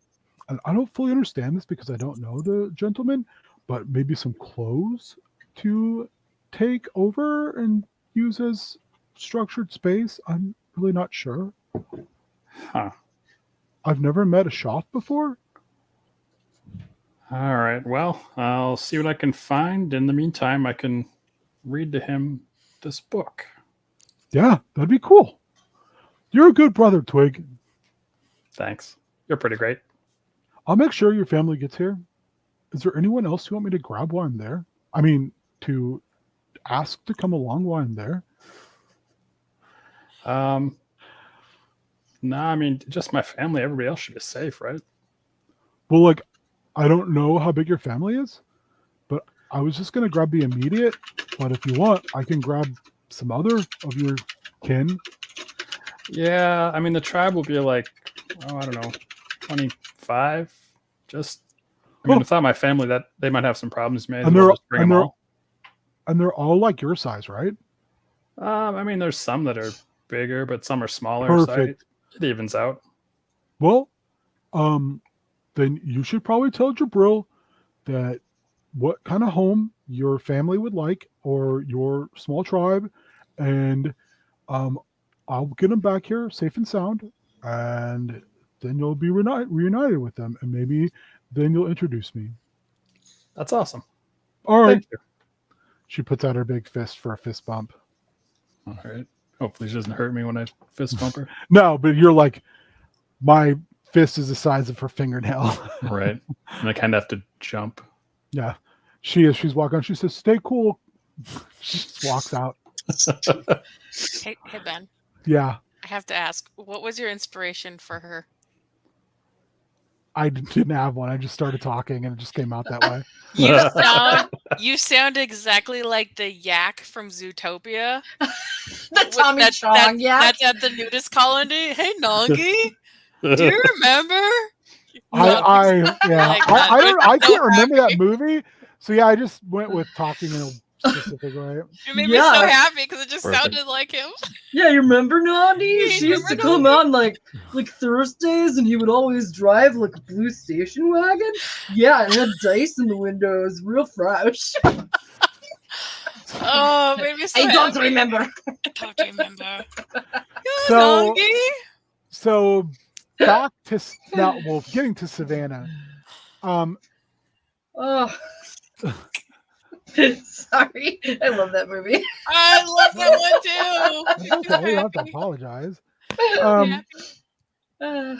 and I don't fully understand this because I don't know the gentleman, but maybe some clothes to take over and use as structured space. I'm really not sure. Huh. I've never met a Shoth before. All right. Well, I'll see what I can find. In the meantime, I can read to him this book. Yeah, that'd be cool. You're a good brother, Twig. Thanks. You're pretty great. I'll make sure your family gets here. Is there anyone else you want me to grab while I'm there? I mean, to ask to come along while I'm there? No, I mean, just my family. Everybody else should be safe, right? Well, like, I don't know how big your family is, but I was just going to grab the immediate. But if you want, I can grab some other of your kin. Yeah, I mean, the tribe will be like, I don't know, 25. I mean, without my family, that they might have some problems. Maybe And we'll just bring them all. And they're all like your size, right? I mean, there's some that are bigger, but some are smaller. Perfect. So it evens out. Well, then you should probably tell Jabril that what kind of home your family would like, or your small tribe, and I'll get them back here safe and sound, and then you'll be reunited with them, and maybe then you'll introduce me. That's awesome. All right. Thank you. She puts out her big fist for a fist bump. All right. Hopefully she doesn't hurt me when I fist bump her. No, but you're like, my fist is the size of her fingernail. Right. And I kind of have to jump. Yeah. She's walking on. She says, stay cool. She just walks out. Hey, Ben. Yeah. I have to ask, what was your inspiration for her? I didn't have one. I just started talking and it just came out that way. You sound exactly like the yak from Zootopia. The Tommy Chong, yeah. That's at the nudist colony. Hey, Nongi, do you remember? I can't remember that movie. So yeah, I just went with talking in a specifically. It made me so happy because it just sounded like him. Yeah, you remember Nandi? Yeah, She used to come on like Thursdays, and he would always drive like a blue station wagon. Yeah, and had dice in the windows, real fresh. Oh, it made me so I don't happy. remember. I don't remember. So- Donkey. So back to now, well, getting to Savannah. Oh, Sorry, I love that movie. I love that one too. It's okay, you don't have to apologize. Yeah.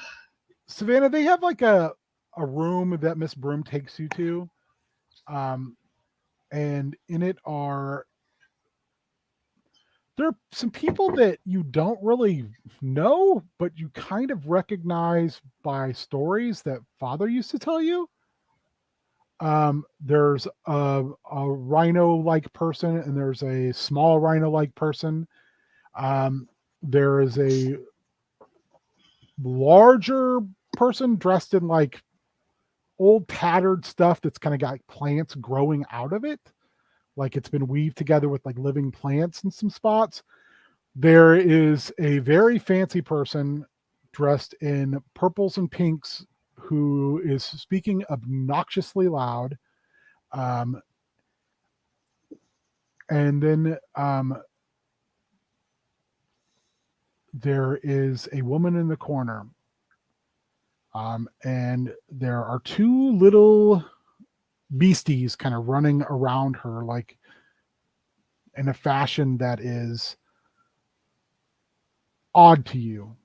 Savannah, they have like a room that Miss Broom takes you to. And in it there are some people that you don't really know, but you kind of recognize by stories that Father used to tell you. There's a rhino-like person, and there's a small rhino-like person. There is a larger person dressed in like old tattered stuff that's kind of got plants growing out of it. Like it's been weaved together with like living plants in some spots. There is a very fancy person dressed in purples and pinks who is speaking obnoxiously loud. And then there is a woman in the corner. And there are two little beasties kind of running around her, like in a fashion that is odd to you.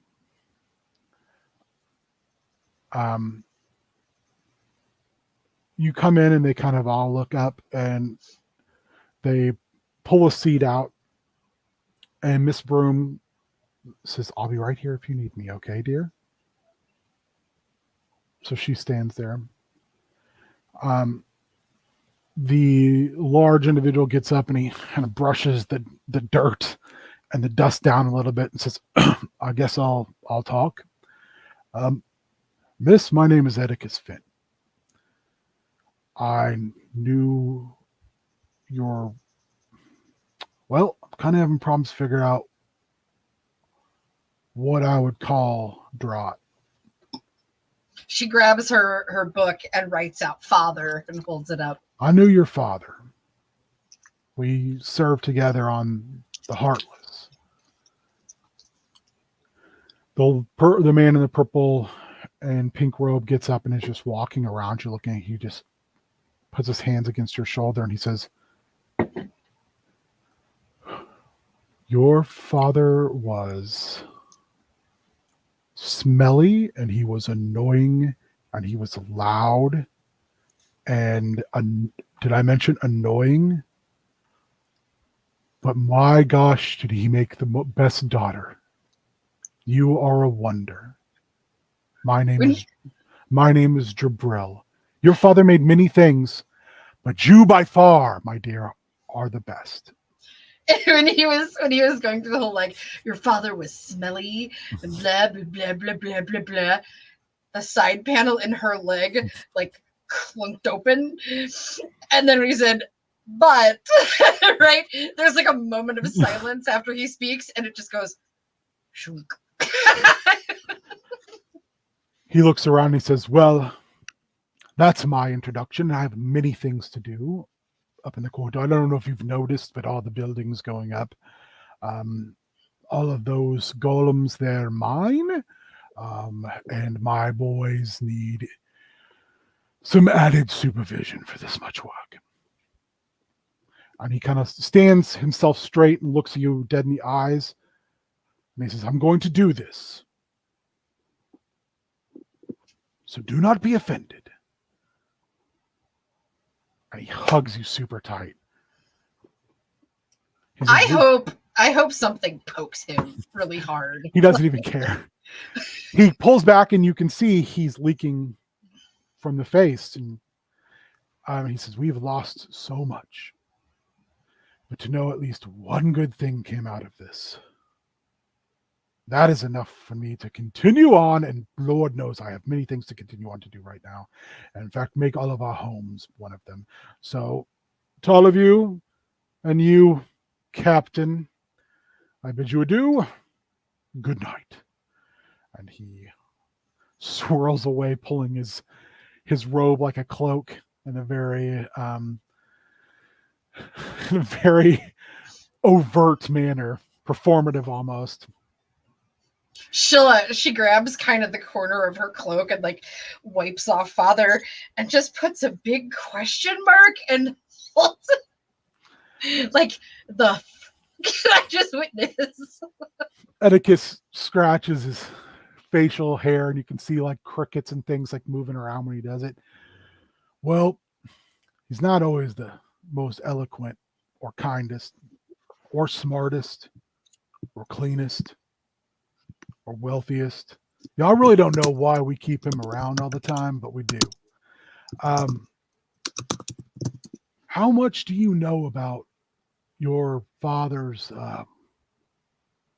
You come in and they kind of all look up and they pull a seat out, and Miss Broom says, "I'll be right here if you need me, okay, dear?" So she stands there. The large individual gets up and he kind of brushes the dirt and the dust down a little bit and says, "I guess I'll talk. Miss, my name is Edicus Finn. I knew your, well, I'm kind of having problems figuring out what I would call draught." She grabs her book and writes out "father" and holds it up. "I knew your father. We served together on the Heartless." The man in the purple and pink robe gets up and is just walking around you, looking at you. Just puts his hands against your shoulder and he says, "Your father was smelly, and he was annoying, and he was loud, and did I mention annoying? But my gosh, did he make the best daughter. You are a wonder. My name is Jabril. Your father made many things, but you by far, my dear, are the best." when he was going through the whole like your father was smelly and blah blah blah blah blah blah blah, a side panel in her leg like clunked open, and then when he said "but," right, there's like a moment of silence after he speaks, and it just goes shunk. He looks around and he says, "Well, that's my introduction. I have many things to do up in the corridor. I don't know if you've noticed, but all the buildings going up, all of those golems, they're mine. And my boys need some added supervision for this much work." And he kind of stands himself straight and looks at you dead in the eyes. And he says, "I'm going to do this. So do not be offended." And he hugs you super tight. He says, I hope something pokes him really hard. He doesn't even care. He pulls back and you can see he's leaking from the face. And he says, "We've lost so much. But to know at least one good thing came out of this, that is enough for me to continue on. And Lord knows I have many things to continue on to do right now. And in fact, make all of our homes one of them. So to all of you, And you, Captain, I bid you adieu. Good night. And he swirls away, pulling his robe like a cloak in a very in a very overt manner, performative almost. She grabs kind of the corner of her cloak and like wipes off Father and just puts a big question mark and holds it like the can I just witness? Atticus scratches his facial hair, and you can see like crickets and things like moving around when he does it. Well, he's not always the most eloquent or kindest or smartest or cleanest or wealthiest. Y'all really don't know why we keep him around all the time, but we do. How much do you know about your father's,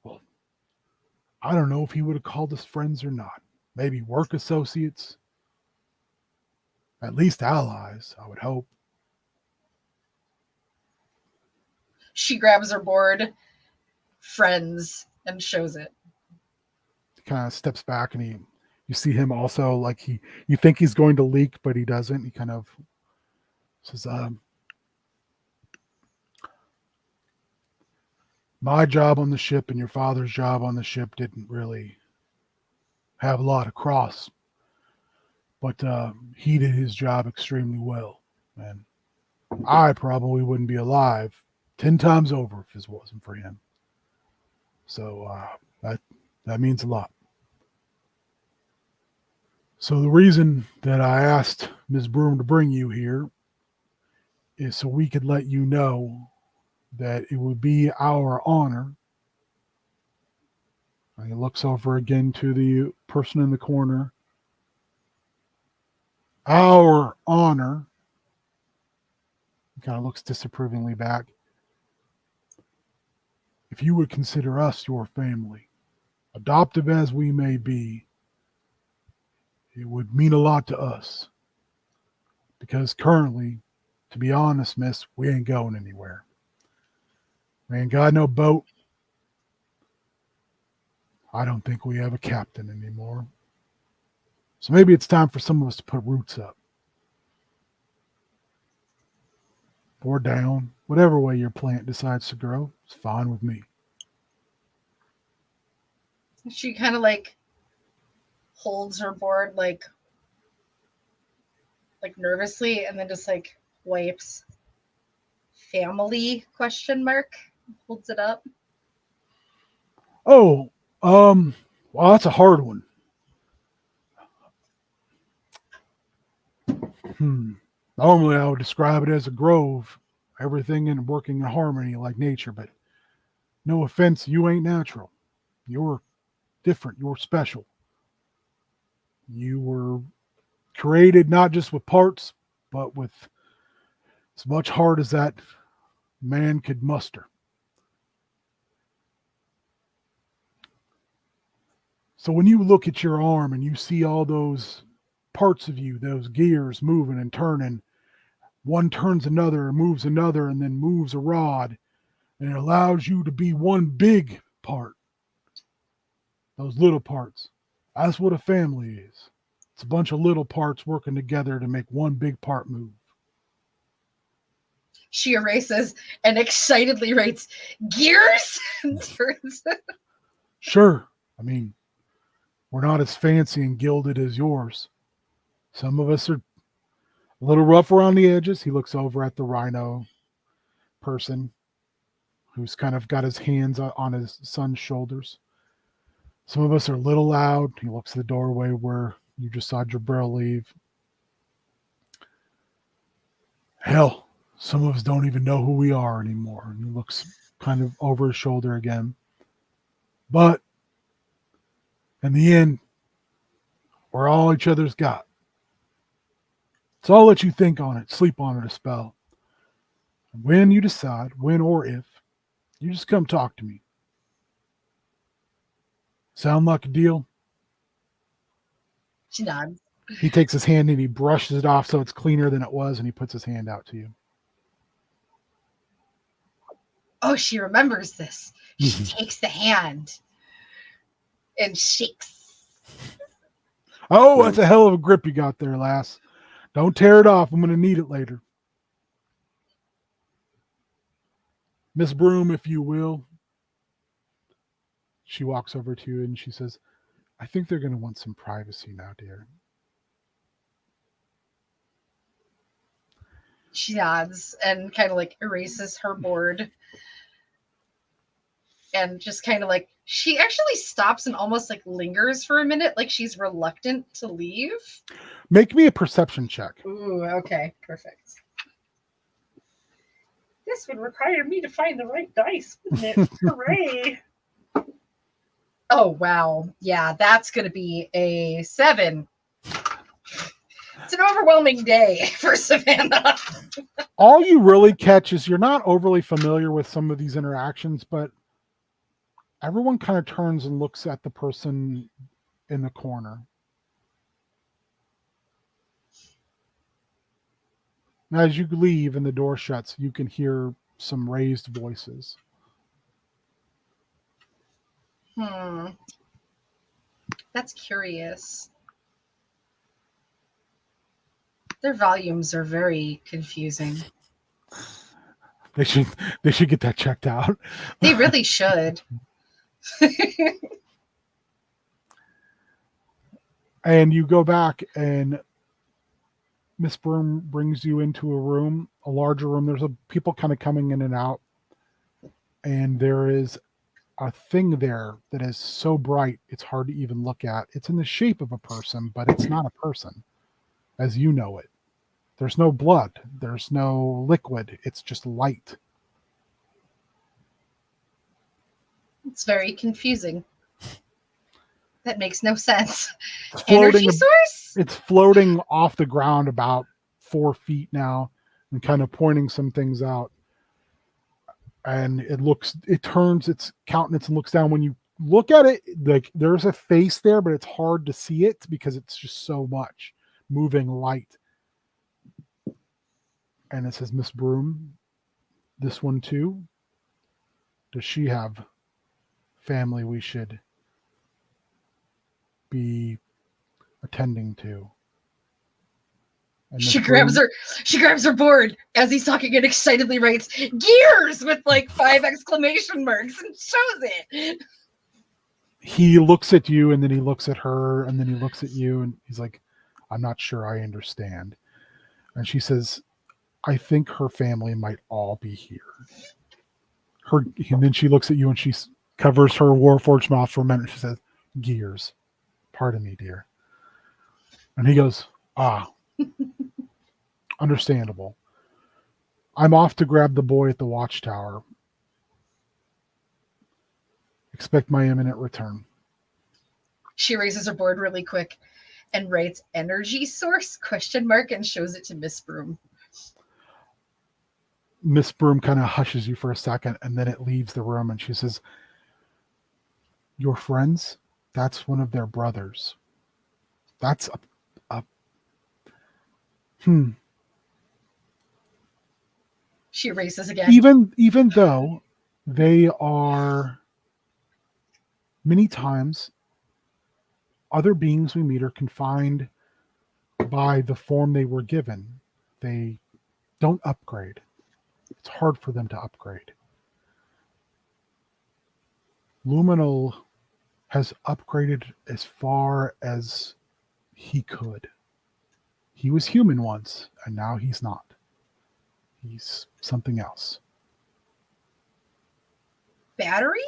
well, I don't know if he would have called us friends or not. Maybe work associates, at least allies, I would hope. She grabs her board, friends, and shows it. He kind of steps back, and you see him also like you think he's going to leak, but he doesn't. He kind of says, my job on the ship and your father's job on the ship didn't really have a lot of cross, but he did his job extremely well, and I probably wouldn't be alive 10 times over if it wasn't for him. So that means a lot. So the reason that I asked Ms. Broom to bring you here is so we could let you know that it would be our honor. And he looks over again to the person in the corner. Our honor. He kind of looks disapprovingly back. If you would consider us your family, adoptive as we may be, it would mean a lot to us. Because currently, to be honest, miss, we ain't going anywhere. We ain't got no boat. I don't think we have a captain anymore. So maybe it's time for some of us to put roots up. Or down. Whatever way your plant decides to grow, it's fine with me. She kind of like holds her board like nervously and then just like wipes family question mark, holds it up. Oh, well, that's a hard one. Normally I would describe it as a grove, everything in working in harmony like nature, but no offense, you ain't natural. You're different. You're special. You were created not just with parts, but with as much heart as that man could muster. So when you look at your arm and you see all those parts of you, those gears moving and turning, one turns another and moves another and then moves a rod, and it allows you to be one big part. Those little parts. That's what a family is. It's a bunch of little parts working together to make one big part move. She erases and excitedly writes, gears? And turns. Sure. I mean, we're not as fancy and gilded as yours. Some of us are a little rough around the edges. He looks over at the rhino person who's kind of got his hands on his son's shoulders. Some of us are a little loud. He looks at the doorway where you just saw Jabril leave. Hell, some of us don't even know who we are anymore. And he looks kind of over his shoulder again. But in the end, we're all each other's got. So I'll let you think on it, sleep on it a spell. When you decide, when or if, you just come talk to me. Sound like a deal? She nods. He takes his hand and he brushes it off so it's cleaner than it was, and he puts his hand out to you. Oh, she remembers this. She takes the hand and shakes. Oh, that's a hell of a grip you got there, lass. Don't tear it off. I'm going to need it later. Miss Broom, if you will. She walks over to you and she says, I think they're going to want some privacy now, dear. She nods and kind of like erases her board. And just kind of like, she actually stops and almost like lingers for a minute, like she's reluctant to leave. Make me a perception check. Ooh, okay, perfect. This would require me to find the right dice, wouldn't it? Hooray! Oh, wow. Yeah, that's going to be a 7. It's an overwhelming day for Savannah. All you really catch is you're not overly familiar with some of these interactions, but everyone kind of turns and looks at the person in the corner. Now, as you leave and the door shuts, you can hear some raised voices. That's curious. Their volumes are very confusing. They should get that checked out. They really should. And you go back and Miss Broom brings you into a room, a larger room. There's people kind of coming in and out. And there is a thing there that is so bright, it's hard to even look at. It's in the shape of a person, but it's not a person as you know it. There's no blood. There's no liquid. It's just light. It's very confusing. That makes no sense. It's Energy source? It's floating off the ground about 4 feet now and kind of pointing some things out. And it turns its countenance and looks down. When you look at it, like there's a face there, but it's hard to see it because it's just so much moving light. And it says, Miss Broom, this one too? Does she have family we should be attending to? And She grabs her board as he's talking and excitedly writes gears with like 5 exclamation marks and shows it. He looks at you and then he looks at her and then he looks at you and he's like, I'm not sure I understand. And she says, I think her family might all be here. And then she looks at you and she covers her Warforged mouth for a minute. She says, gears. Pardon me, dear. And he goes, understandable. I'm off to grab the boy at the watchtower. Expect my imminent return. She raises her board really quick and writes energy source ? And shows it to Miss Broom. Miss Broom kind of hushes you for a second and then it leaves the room and she says, your friends? That's one of their brothers. That's She races again. Even though they are many times other beings we meet are confined by the form they were given. They don't upgrade. It's hard for them to upgrade. Luminal has upgraded as far as he could. He was human once, and now he's not. He's something else. Battery?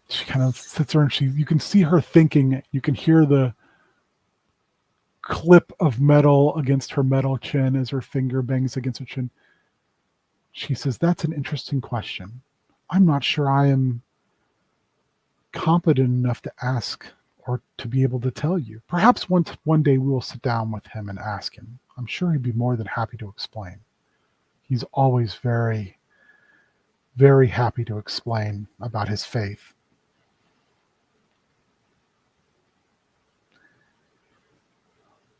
She kind of sits there and you can see her thinking. You can hear the clip of metal against her metal chin as her finger bangs against her chin. She says, that's an interesting question. I'm not sure I am competent enough to ask or to be able to tell you. Perhaps one day we will sit down with him and ask him. I'm sure he'd be more than happy to explain. He's always very, very happy to explain about his faith.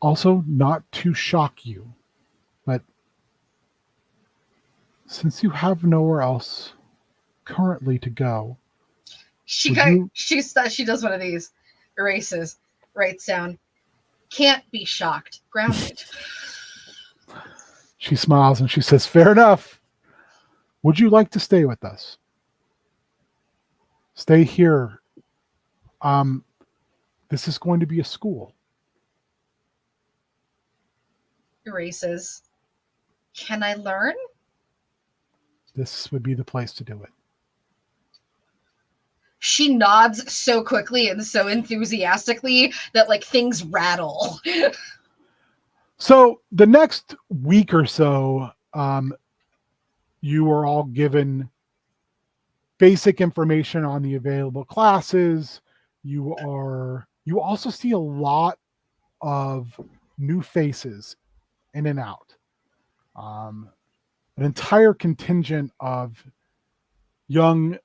Also, not to shock you, but since you have nowhere else currently to go, She Would got, you- she does one of these, erases, writes down, can't be shocked, grounded. she smiles and she says, fair enough. Would you like to stay with us? Stay here. This is going to be a school. Erases. Can I learn? This would be the place to do it. She nods so quickly and so enthusiastically that like things rattle. So the next week or so, you are all given basic information on the available classes. You also see a lot of new faces in and out. An entire contingent of young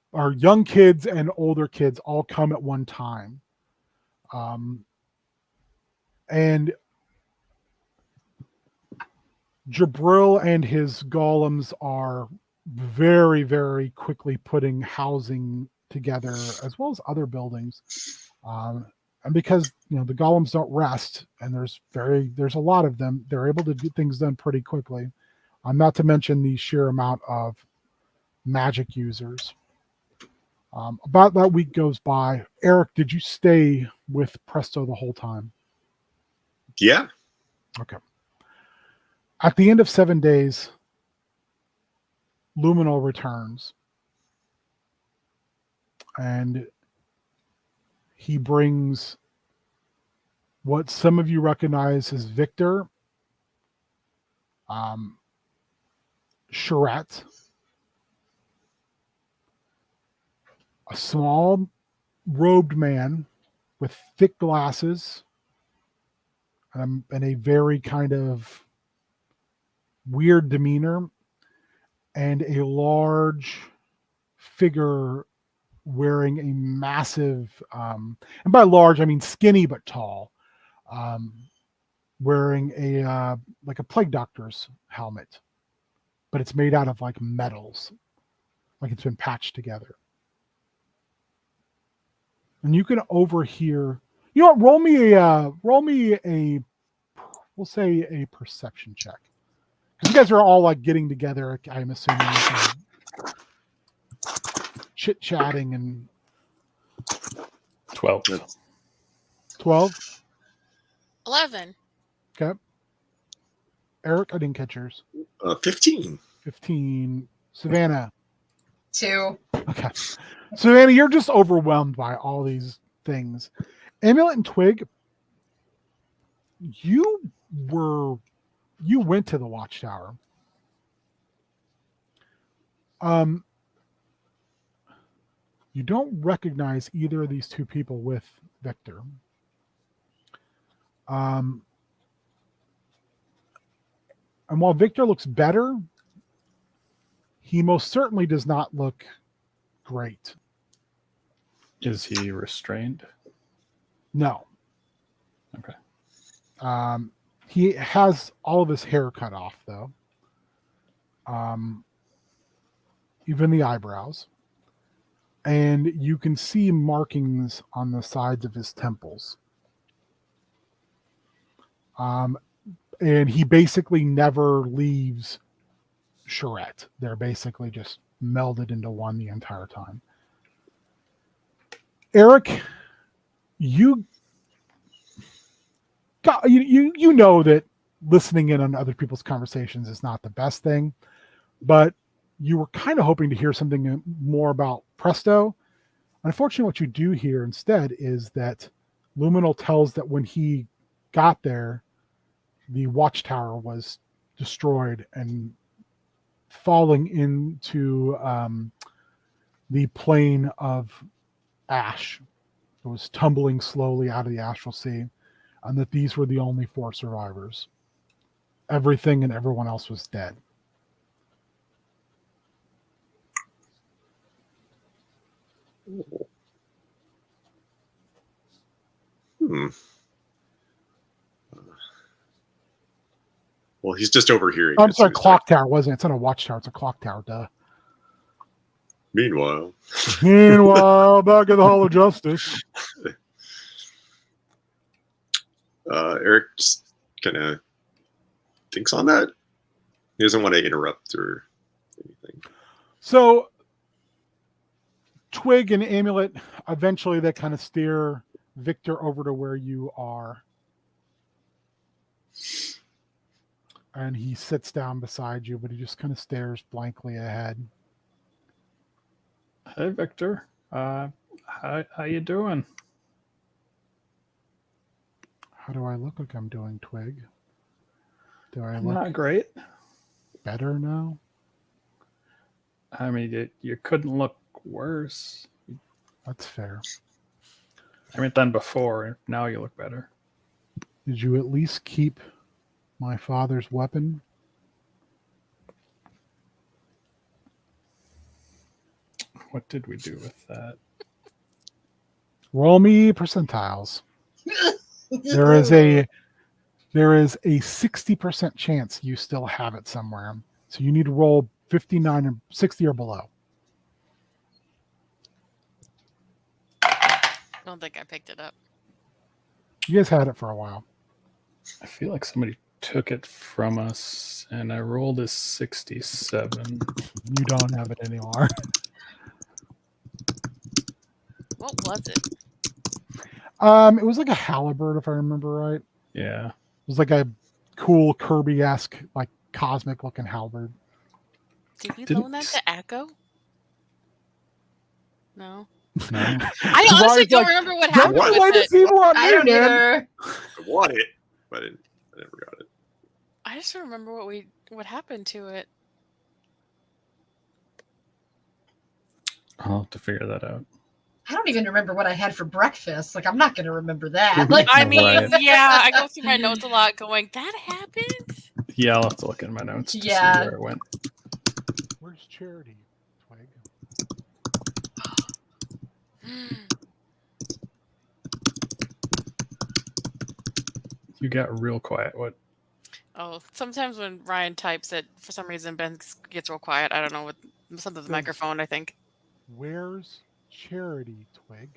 kids and older kids all come at one time. And Jabril and his golems are very, very quickly putting housing together as well as other buildings. And because the golems don't rest, and there's a lot of them, they're able to get things done pretty quickly. Not to mention the sheer amount of magic users. About that week goes by. Eric, did you stay with Presto the whole time? Yeah. Okay. At the end of 7 days, Luminal returns. And he brings what some of you recognize as Victor, Charette, a small robed man with thick glasses and a very kind of weird demeanor, and a large figure wearing a massive, and by large I mean skinny but tall, wearing a like a plague doctor's helmet, but it's made out of like metals, like it's been patched together. And you can overhear. You know what? Roll me a we'll say a perception check, because you guys are all like getting together. I'm assuming chit chatting and 12. 12. 11. Okay. Eric, I didn't catch yours. 15. 15. Savannah. 2. Okay. Savannah, you're just overwhelmed by all these things. Amulet and Twig, you went to the Watchtower. You don't recognize either of these two people with Victor. And while Victor looks better, he most certainly does not look great. Is he restrained? No. Okay. He has all of his hair cut off, though. Even the eyebrows. And you can see markings on the sides of his temples. And he basically never leaves Charette. They're basically just melded into one the entire time. Eric, you know that listening in on other people's conversations is not the best thing, but you were kind of hoping to hear something more about Presto. Unfortunately, what you do hear instead is that Luminal tells that when he got there, the Watchtower was destroyed and falling into the plane of ash. It was tumbling slowly out of the astral sea, and that these were the only 4 survivors. Everything and everyone else was dead. Well, he's just overhearing. I'm it, so sorry, he's clock tower wasn't it? It's not a watchtower. It's a clock tower. Duh. Meanwhile, Meanwhile, back at the Hall of Justice. Eric just kind of thinks on that. He doesn't want to interrupt or anything. So, Twig and Amulet, eventually they kind of steer Victor over to where you are. And he sits down beside you, but he just kind of stares blankly ahead. Hey, Victor. How you doing? How do I look like I'm doing, Twig? Do I I'm look not great. better now? I mean, you couldn't look worse. That's fair. I mean, than before. Now you look better. Did you at least keep my father's weapon? What did we do with that? Roll me percentiles. There is a 60% chance you still have it somewhere. So you need to roll 59 and 60 or below. I don't think I picked it up. You guys had it for a while. I feel like somebody took it from us, and I rolled a 67. You don't have it anymore. What was it? It was like a halberd, if I remember right. Yeah. It was like a cool Kirby-esque, like cosmic-looking halberd. Did we Didn't loan that we to Echo? No. No. I honestly Ryan's don't like, remember what Don't happened What? you with wait to it. see more on I me, don't man. either. I want it, but I never got it. I just don't remember what happened to it. I'll have to figure that out. I don't even remember what I had for breakfast. Like, I'm not going to remember that. Like, I mean, Right. yeah, I go through my notes a lot going, that happened? Yeah, I'll have to look in my notes to Yeah. see where it went. Where's Charity, Twig? You got real quiet. What? Oh, sometimes when Ryan types it, for some reason, Ben gets real quiet. I don't know what, something with the microphone, I think. Where's Charity, Twig?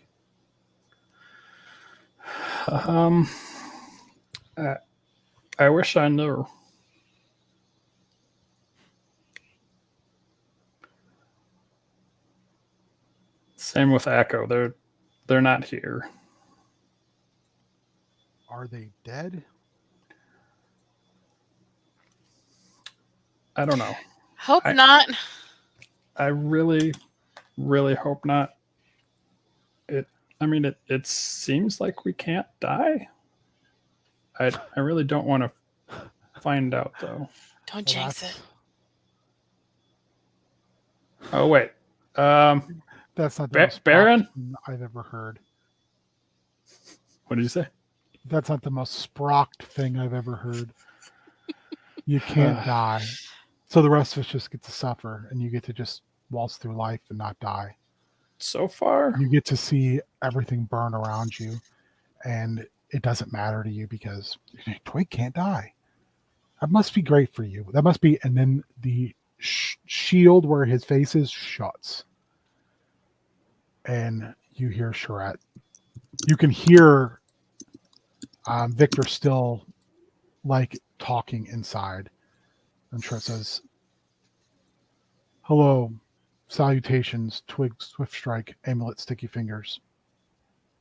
I wish I knew. Same with Echo. They're not here. Are they dead? I don't know. Hope I- not. I really, really hope not. It seems like we can't die. I really don't want to find out though. Don't jinx it. Oh wait. That's not the most Baron? sprocked thing I've ever heard. What did you say? That's not the most sprocked thing I've ever heard. You can't die. So the rest of us just get to suffer, and you get to just waltz through life and not die. So far, You get to see everything burn around you, and it doesn't matter to you because Twig can't die. That must be great for you. That must be, and then the shield where his face is shuts. And you hear Charette. You can hear Victor still like talking inside. And Charette says, "Hello, salutations, Twig, Swift Strike, Amulet, Sticky Fingers.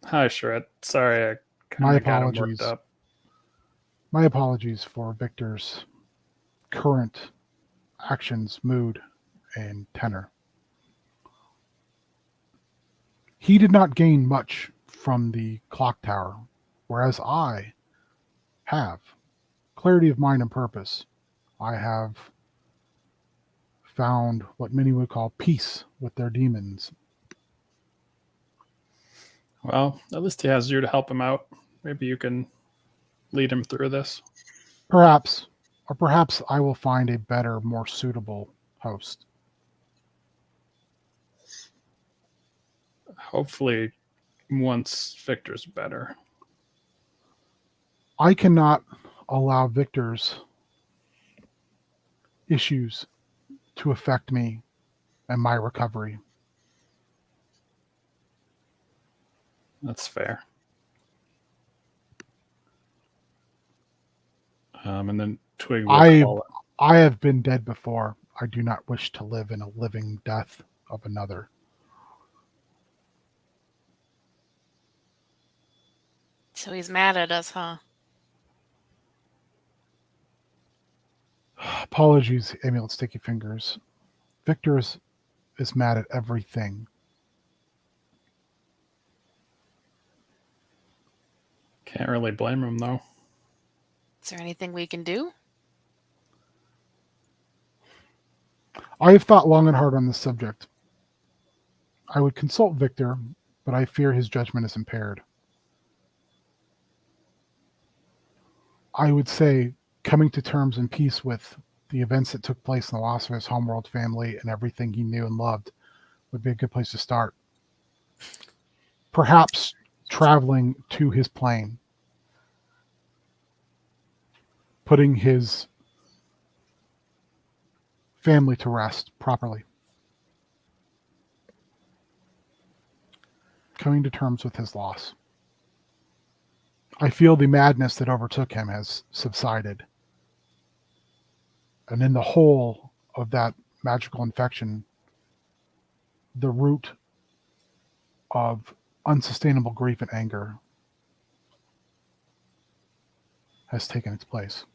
hi, Charette. Sorry, I My kind of got him apologies. worked up. My apologies for Victor's current actions, mood, and tenor. He did not gain much from the clock tower, whereas I have clarity of mind and purpose. I have found what many would call peace with their demons. Well, at least he has you to help him out. Maybe you can lead him through this. Perhaps, or perhaps I will find a better, more suitable host. Hopefully, once Victor's better. I cannot allow Victor's issues to affect me and my recovery. That's fair. And then Twig will call it. I have been dead before. I do not wish to live in a living death of another. So he's mad at us, huh? Apologies, Amulet Sticky Fingers. Victor is mad at everything. Can't really blame him, though. Is there anything we can do? I have thought long and hard on this subject. I would consult Victor, but I fear his judgment is impaired. I would say coming to terms and peace with the events that took place in the loss of his homeworld family and everything he knew and loved would be a good place to start. Perhaps traveling to his plane, putting his family to rest properly, coming to terms with his loss. I feel the madness that overtook him has subsided. And in the whole of that magical infection, the root of unsustainable grief and anger has taken its place.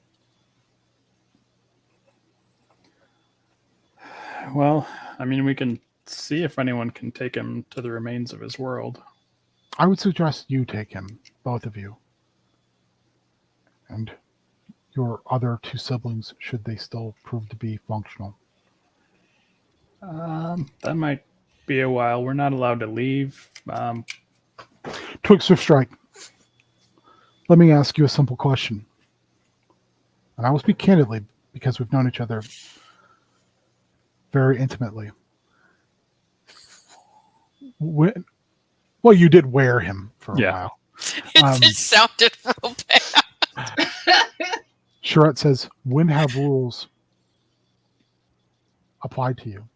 Well, I mean, we can see if anyone can take him to the remains of his world. I would suggest you take him, both of you. And your other two siblings, should they still prove to be functional. That might be a while. We're not allowed to leave. Twig Swift Strike, let me ask you a simple question. And I will speak candidly because we've known each other very intimately. Well, you did wear him for a while. It just sounded real bad. Charette says, when have rules applied to you?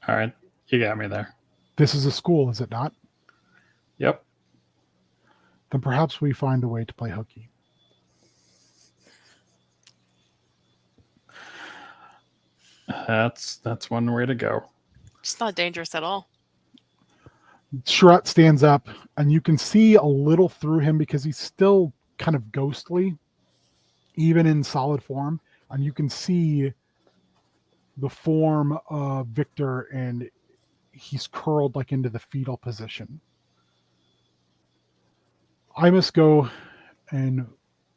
All right. You got me there. This is a school, is it not? Yep. Then perhaps we find a way to play hooky. That's one way to go. It's not dangerous at all. Charette stands up, and you can see a little through him because he's still kind of ghostly, even in solid form. And you can see the form of Victor, and he's curled like into the fetal position. I must go and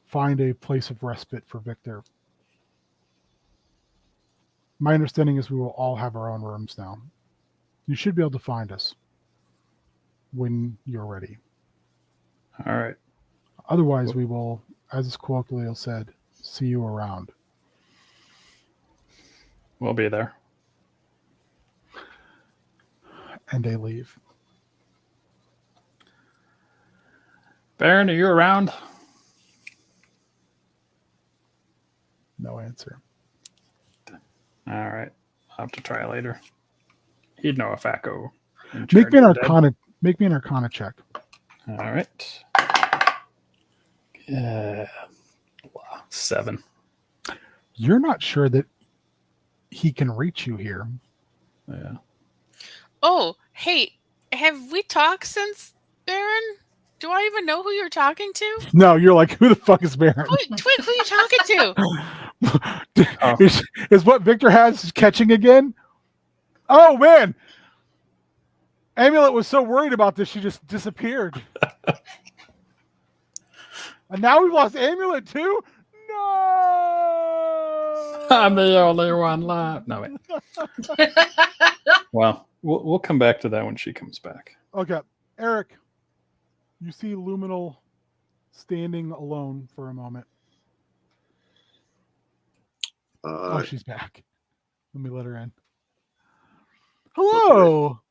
find a place of respite for Victor. My understanding is we will all have our own rooms now. You should be able to find us when you're ready. All right. Otherwise, we will, as is colloquially said, see you around. We'll be there. And they leave. Baron, are you around? No answer. All right. I'll have to try later. He'd know if Acco. Make me an Arcana check. All right. 7. You're not sure that he can reach you here. Yeah. Oh, hey, have we talked since, Baron? Do I even know who you're talking to? No, you're like, who the fuck is Baron? Twig, who are you talking to? Oh. Is what Victor has catching again? Oh, man. Amulet was so worried about this, she just disappeared. And now we've lost Amulet too? No! I'm the only one left. No, wait. Well, we'll come back to that when she comes back. Okay. Eric, you see Luminal standing alone for a moment. Oh, she's back. Let me let her in. Hello.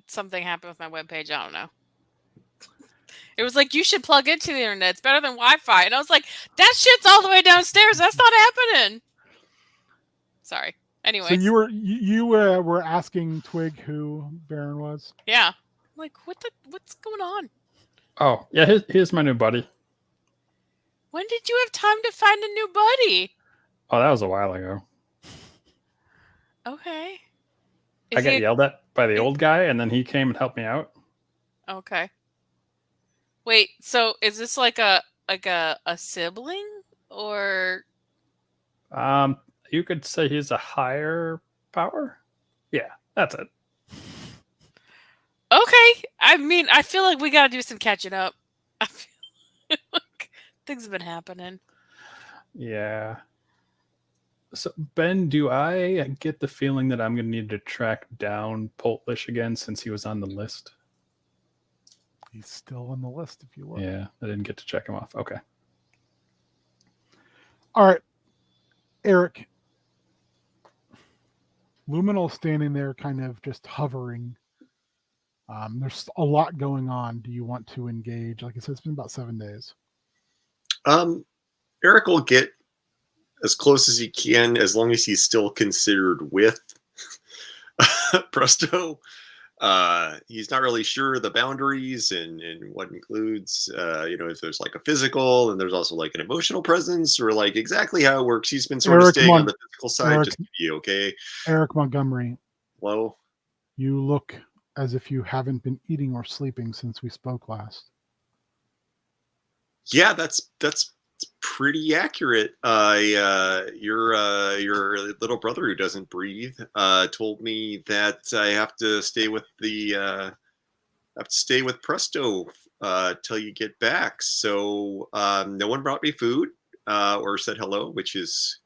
Something happened with my webpage. I don't know. It was like, you should plug into the internet. It's better than Wi-Fi. And I was like, that shit's all the way downstairs. That's not happening. Sorry. Anyways. So you were asking Twig who Baron was? Yeah. I'm like, what's going on? Oh, yeah, here's my new buddy. When did you have time to find a new buddy? Oh, that was a while ago. Okay. I got yelled at by the old guy, and then he came and helped me out. Okay. Wait, so is this like a sibling, or? You could say he's a higher power. Yeah, that's it. Okay. I mean, I feel like we got to do some catching up. I feel like things have been happening. Yeah. So, Ben, do I get the feeling that I'm going to need to track down Poltlish again since he was on the list? He's still on the list if you look. Yeah, I didn't get to check him off. Okay. All right. Eric. Luminal standing there kind of just hovering. There's a lot going on. Do you want to engage? Like I said, it's been about 7 days. Eric will get as close as he can, as long as he's still considered with Presto. He's not really sure the boundaries and what includes, if there's like a physical and there's also like an emotional presence, or like exactly how it works. He's been sort of staying on the physical side just to be okay. Eric Montgomery. Hello? You look as if you haven't been eating or sleeping since we spoke last. Yeah, that's pretty accurate. Your little brother who doesn't breathe told me that I have to stay with Presto till you get back. So no one brought me food or said hello, which is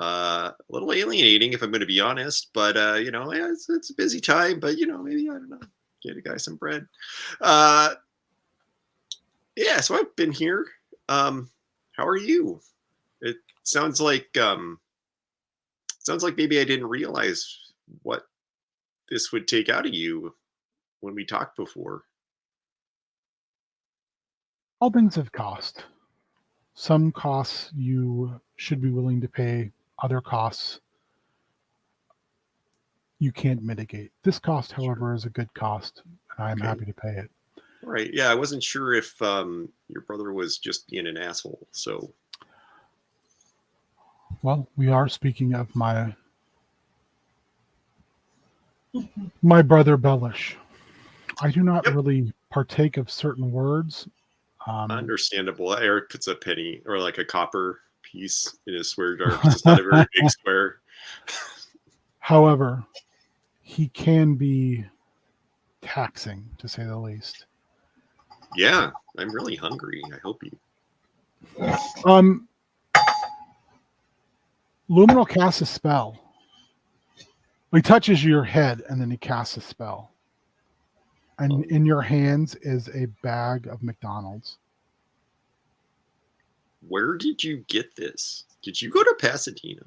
a little alienating if I'm going to be honest. But it's a busy time. But maybe I don't know, get a guy some bread. Yeah, so I've been here. How are you? It sounds like maybe I didn't realize what this would take out of you when we talked before. All things have cost. Some costs you should be willing to pay. Other costs you can't mitigate. This cost, however, is a good cost, and I'm happy to pay it. Right. Yeah, I wasn't sure if your brother was just being an asshole. So, well, we are speaking of my brother Bellish. I do not really partake of certain words. Understandable. Eric puts a penny or like a copper piece in his swear jar. It's not a very big square. However, he can be taxing, to say the least. Yeah, I'm really hungry. I hope you. Luminal casts a spell. He touches your head and then he casts a spell. And in your hands is a bag of McDonald's. Where did you get this? Did you go to Pasadena?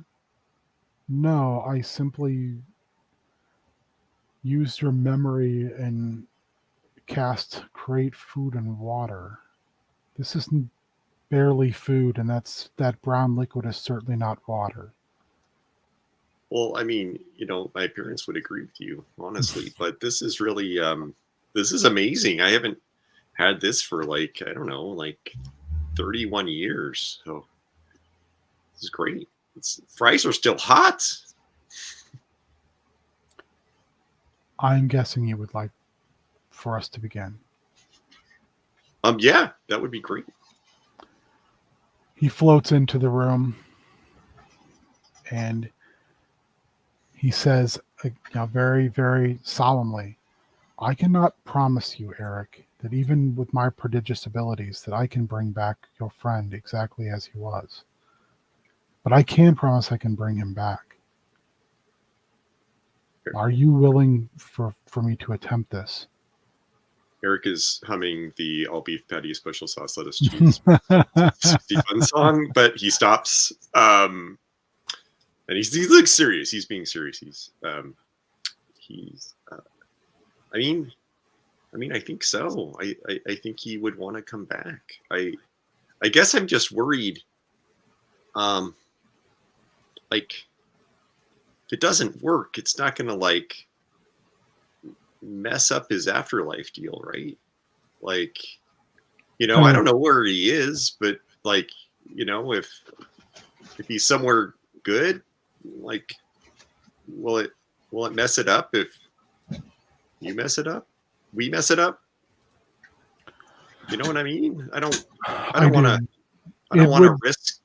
No, I simply used your memory and cast create food and water. This isn't barely food, and that brown liquid is certainly not water. Well, I mean, my parents would agree with you, honestly, but this is really, this is amazing. I haven't had this for like 31 years. So this is great. Fries are still hot. I'm guessing you would like for us to begin. Yeah, that would be great. He floats into the room and he says, very, very solemnly, I cannot promise you, Eric, that even with my prodigious abilities that I can bring back your friend exactly as he was. But I can promise I can bring him back. Are you willing for me to attempt this? Eric is humming the all beef patty special sauce lettuce cheese 60 fun song, but he stops. And he looks serious. He's being serious. I mean, I mean, I think so. I think he would want to come back. I guess I'm just worried. Like, if it doesn't work, it's not gonna like mess up his afterlife deal, right? Like, I don't know where he is, but like, if he's somewhere good, like, will it mess it up if you mess it up? We mess it up? You know what I mean? I don't want to risk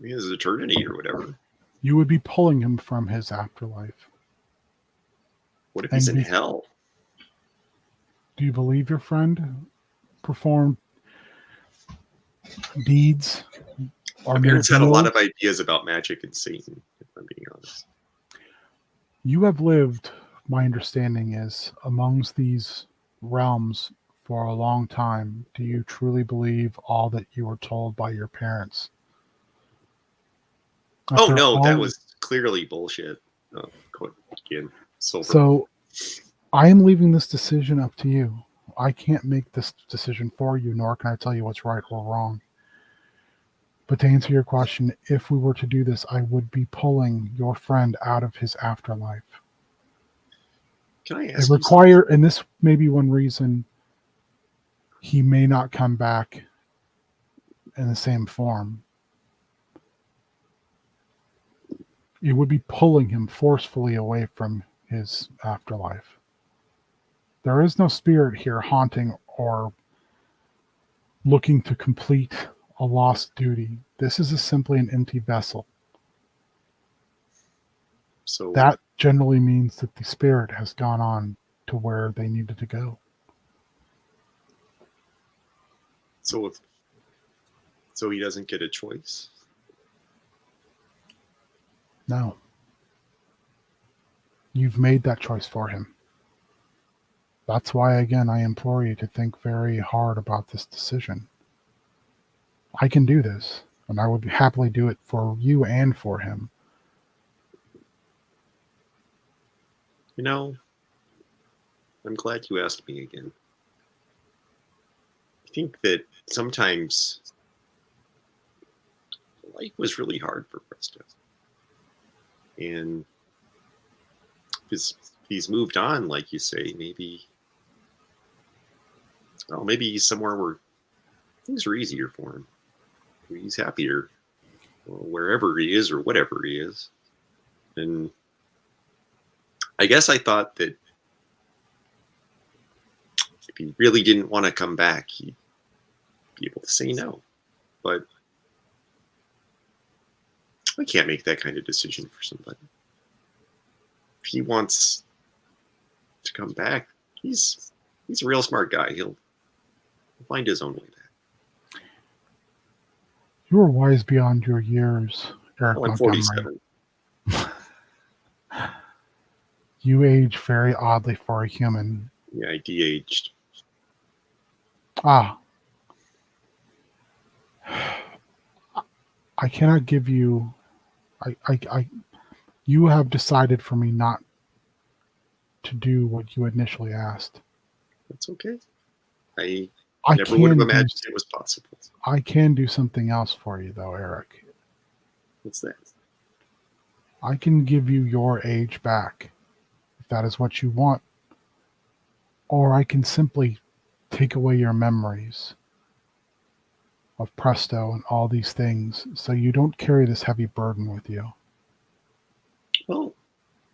his eternity or whatever. You would be pulling him from his afterlife. What if he's in hell? Do you believe your friend performed deeds? My parents had a lot of ideas about magic and Satan, if I'm being honest. You have lived, my understanding is, amongst these realms for a long time. Do you truly believe all that you were told by your parents? Oh, no, that was clearly bullshit. Again, so I am leaving this decision up to you. I can't make this decision for you, nor can I tell you what's right or wrong. But to answer your question, if we were to do this, I would be pulling your friend out of his afterlife. Can I ask and this may be one reason he may not come back in the same form. You would be pulling him forcefully away from his afterlife. There is no spirit here haunting or looking to complete a lost duty. This is simply an empty vessel. So that generally means that the spirit has gone on to where they needed to go. So he doesn't get a choice? No. You've made that choice for him. That's why, again, I implore you to think very hard about this decision. I can do this, and I would happily do it for you and for him. I'm glad you asked me again. I think that sometimes life was really hard for Presto. And he's moved on, like you say, maybe he's somewhere where things are easier for him. Maybe he's happier wherever he is or whatever he is. And I guess I thought that if he really didn't want to come back, he'd be able to say no. But I can't make that kind of decision for somebody. If he wants to come back, he's a real smart guy. He'll find his own way back. You are wise beyond your years, Eric I'm Montgomery. 47. You age very oddly for a human. Yeah, I de-aged. I cannot give you. You have decided for me not to do what you initially asked. That's okay. I I never would have can imagined it was possible. I can do something else for you, though, Eric. What's that? I can give you your age back, if that is what you want. Or I can simply take away your memories of Presto and all these things, so you don't carry this heavy burden with you. Well,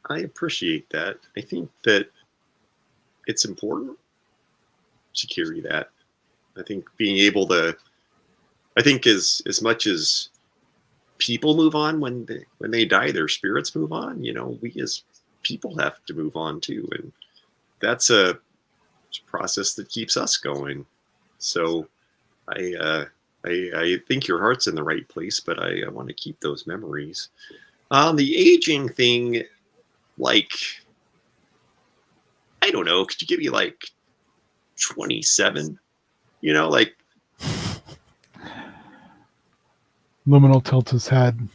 I appreciate that. I think that it's important to carry that. I think being able to, as much as people move on when they die, their spirits move on. We as people have to move on too, and that's a process that keeps us going. So, I think your heart's in the right place, but I want to keep those memories. The aging thing, like, I don't know. Could you give me like 27? Like. Luminal tilts his head.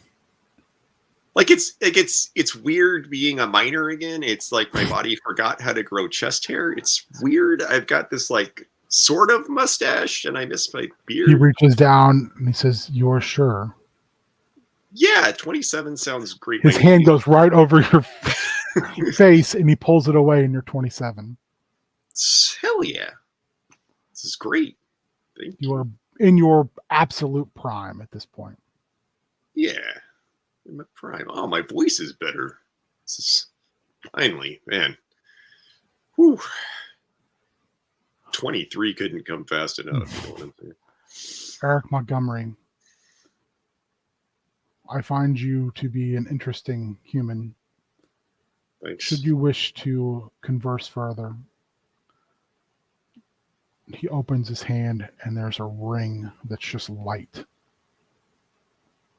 Like it's weird being a minor again. It's like my body forgot how to grow chest hair. It's weird. I've got this like sort of mustache, and I miss my He beard. reaches down and he says, "You're sure?" Yeah, 27 sounds great. His My hand name- goes right over your face, and he pulls it away, and you're 27. Hell yeah, this is great. Thank You you. are in your absolute prime at this point. Yeah, in my prime. Oh, my voice is better. This is finally, man. Whew. 23 couldn't come fast enough. You know what I'm saying? Eric Montgomery, I find you to be an interesting human. Thanks. Should you wish to converse further, he opens his hand and there's a ring that's just light.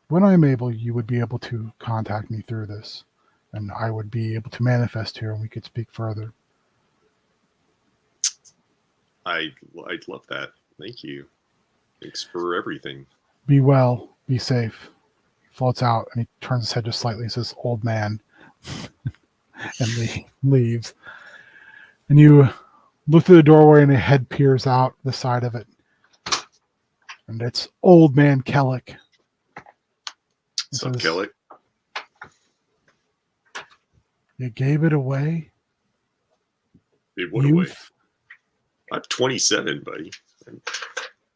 When I'm able, you would be able to contact me through this, and I would be able to manifest here and we could speak further. I'd love that. Thank you. Thanks for everything. Be well, be safe. He floats out and he turns his head just slightly and says, "Old man," and leaves. And you look through the doorway and a head peers out the side of it. And it's Old Man Kellick. What's up, Kelly? "You gave it away? Dude, what away? Youth?" I'm 27, buddy.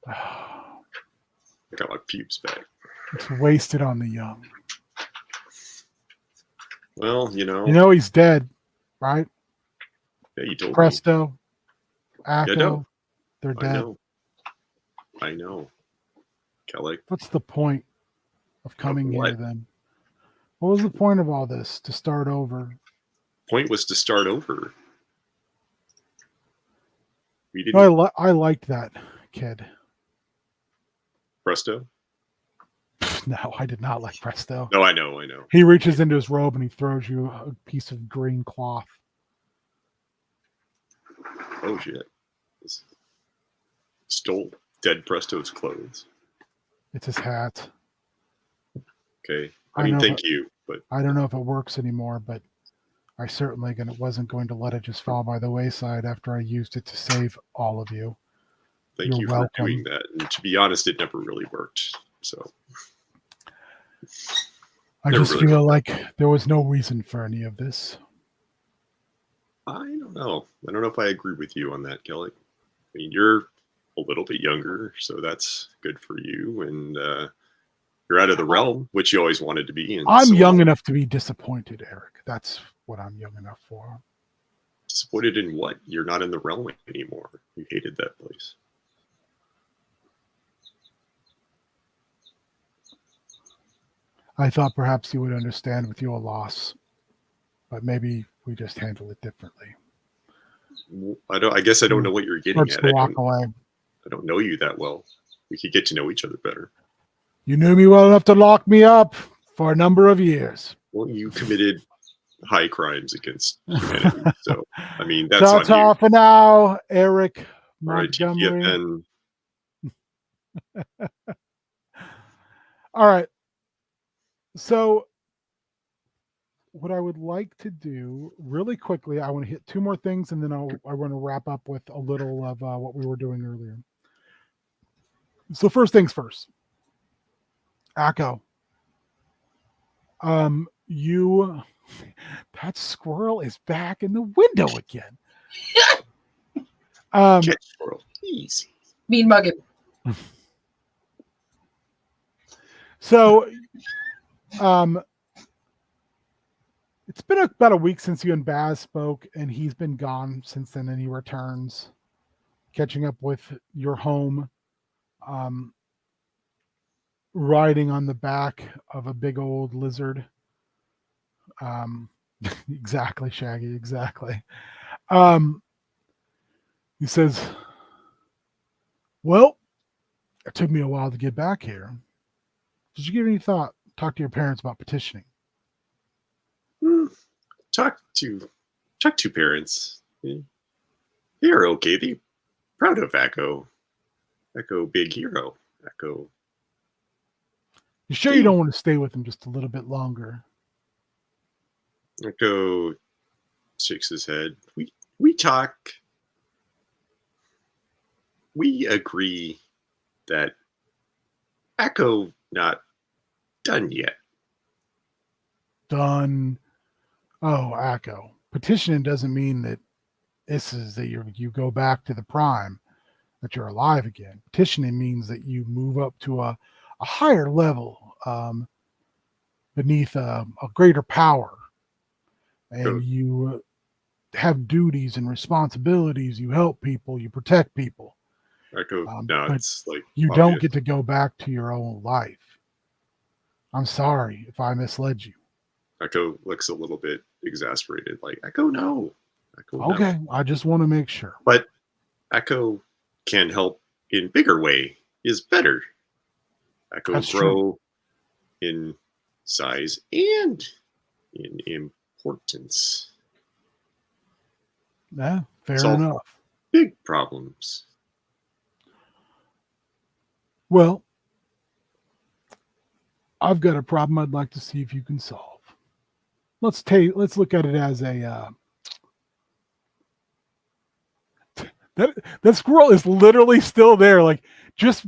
I got my pubes back. It's wasted on the young. Well, You know he's dead, right? yeah, you told me. Presto, I Acco, know. they're I dead. know. I know. Kelly. What's the point of coming here what? then? What was the point of all this? To start over? Point was to start over. We didn't. No, I liked that kid. Presto? No, I did not like Presto. No, I know. I know. He reaches into his robe and he throws you a piece of green cloth. Oh, shit. Stole dead Presto's clothes. It's his hat. Okay. I I mean, know, thank but- you, but I don't know if it works anymore, but I certainly wasn't going to let it just fall by the wayside after I used it to save all of you. thank You're you welcome. for doing that. And to be honest, it never really worked. So, I Never just really feel like there was no reason for any of this. I don't know. I don't know if I agree with you on that, Kelly. I mean, you're a little bit younger, so that's good for you. And you're out of the realm, which you always wanted to be. And I'm so young enough to be disappointed, Eric. That's what I'm young enough for. disappointed in what? You're not in the realm anymore. You hated that place. I thought perhaps you would understand with your loss, but maybe we just handle it differently. I guess I don't know what you're getting Starts at. to walk away. I don't know you that well. We could get to know each other better. You knew me well enough to lock me up for a number of years. Well, you committed high crimes against humanity. So, I mean, that's Ta on ta you. for now, Eric All right, Montgomery. TTFN. All right. So, what I would like to do really quickly, I want to hit two more things, and then I want to wrap up with a little of what we were doing earlier. So, first things first, Acco. You, that squirrel is back in the window again. Catch squirrel. Easy. Mean mugging. So, it's been about a week since you and Baz spoke, and he's been gone since then, and he returns, catching up with your home, riding on the back of a big old lizard. Exactly, Shaggy, exactly. He says, "Well, it took me a while to get back here. Did you give any thought? Talk to your parents about petitioning?" Talk to parents. They're okay. They're proud of Echo. Echo, big hero. Echo. You sure you don't want to stay with him just a little bit longer? Echo shakes his head. We talk. We agree that Echo not done yet. Done. Oh, Echo. Petitioning doesn't mean that this is that you go back to the prime, that you're alive again. Petitioning means that you move up to a higher level, beneath a greater power, and Good. you have duties and responsibilities. You help people, you protect people. Echo But nods like you obvious. don't get to go back to your own life. I'm sorry if I misled you. Echo looks a little bit exasperated, like Echo no. Echo no. Okay, I just want to make sure. But Echo can help in bigger way is better. Echo That's grow in size and in importance. Yeah, fair Solve enough. big problems. Well, I've got a problem I'd like to see if you can solve. Let's look at it as a that squirrel is literally still there, like just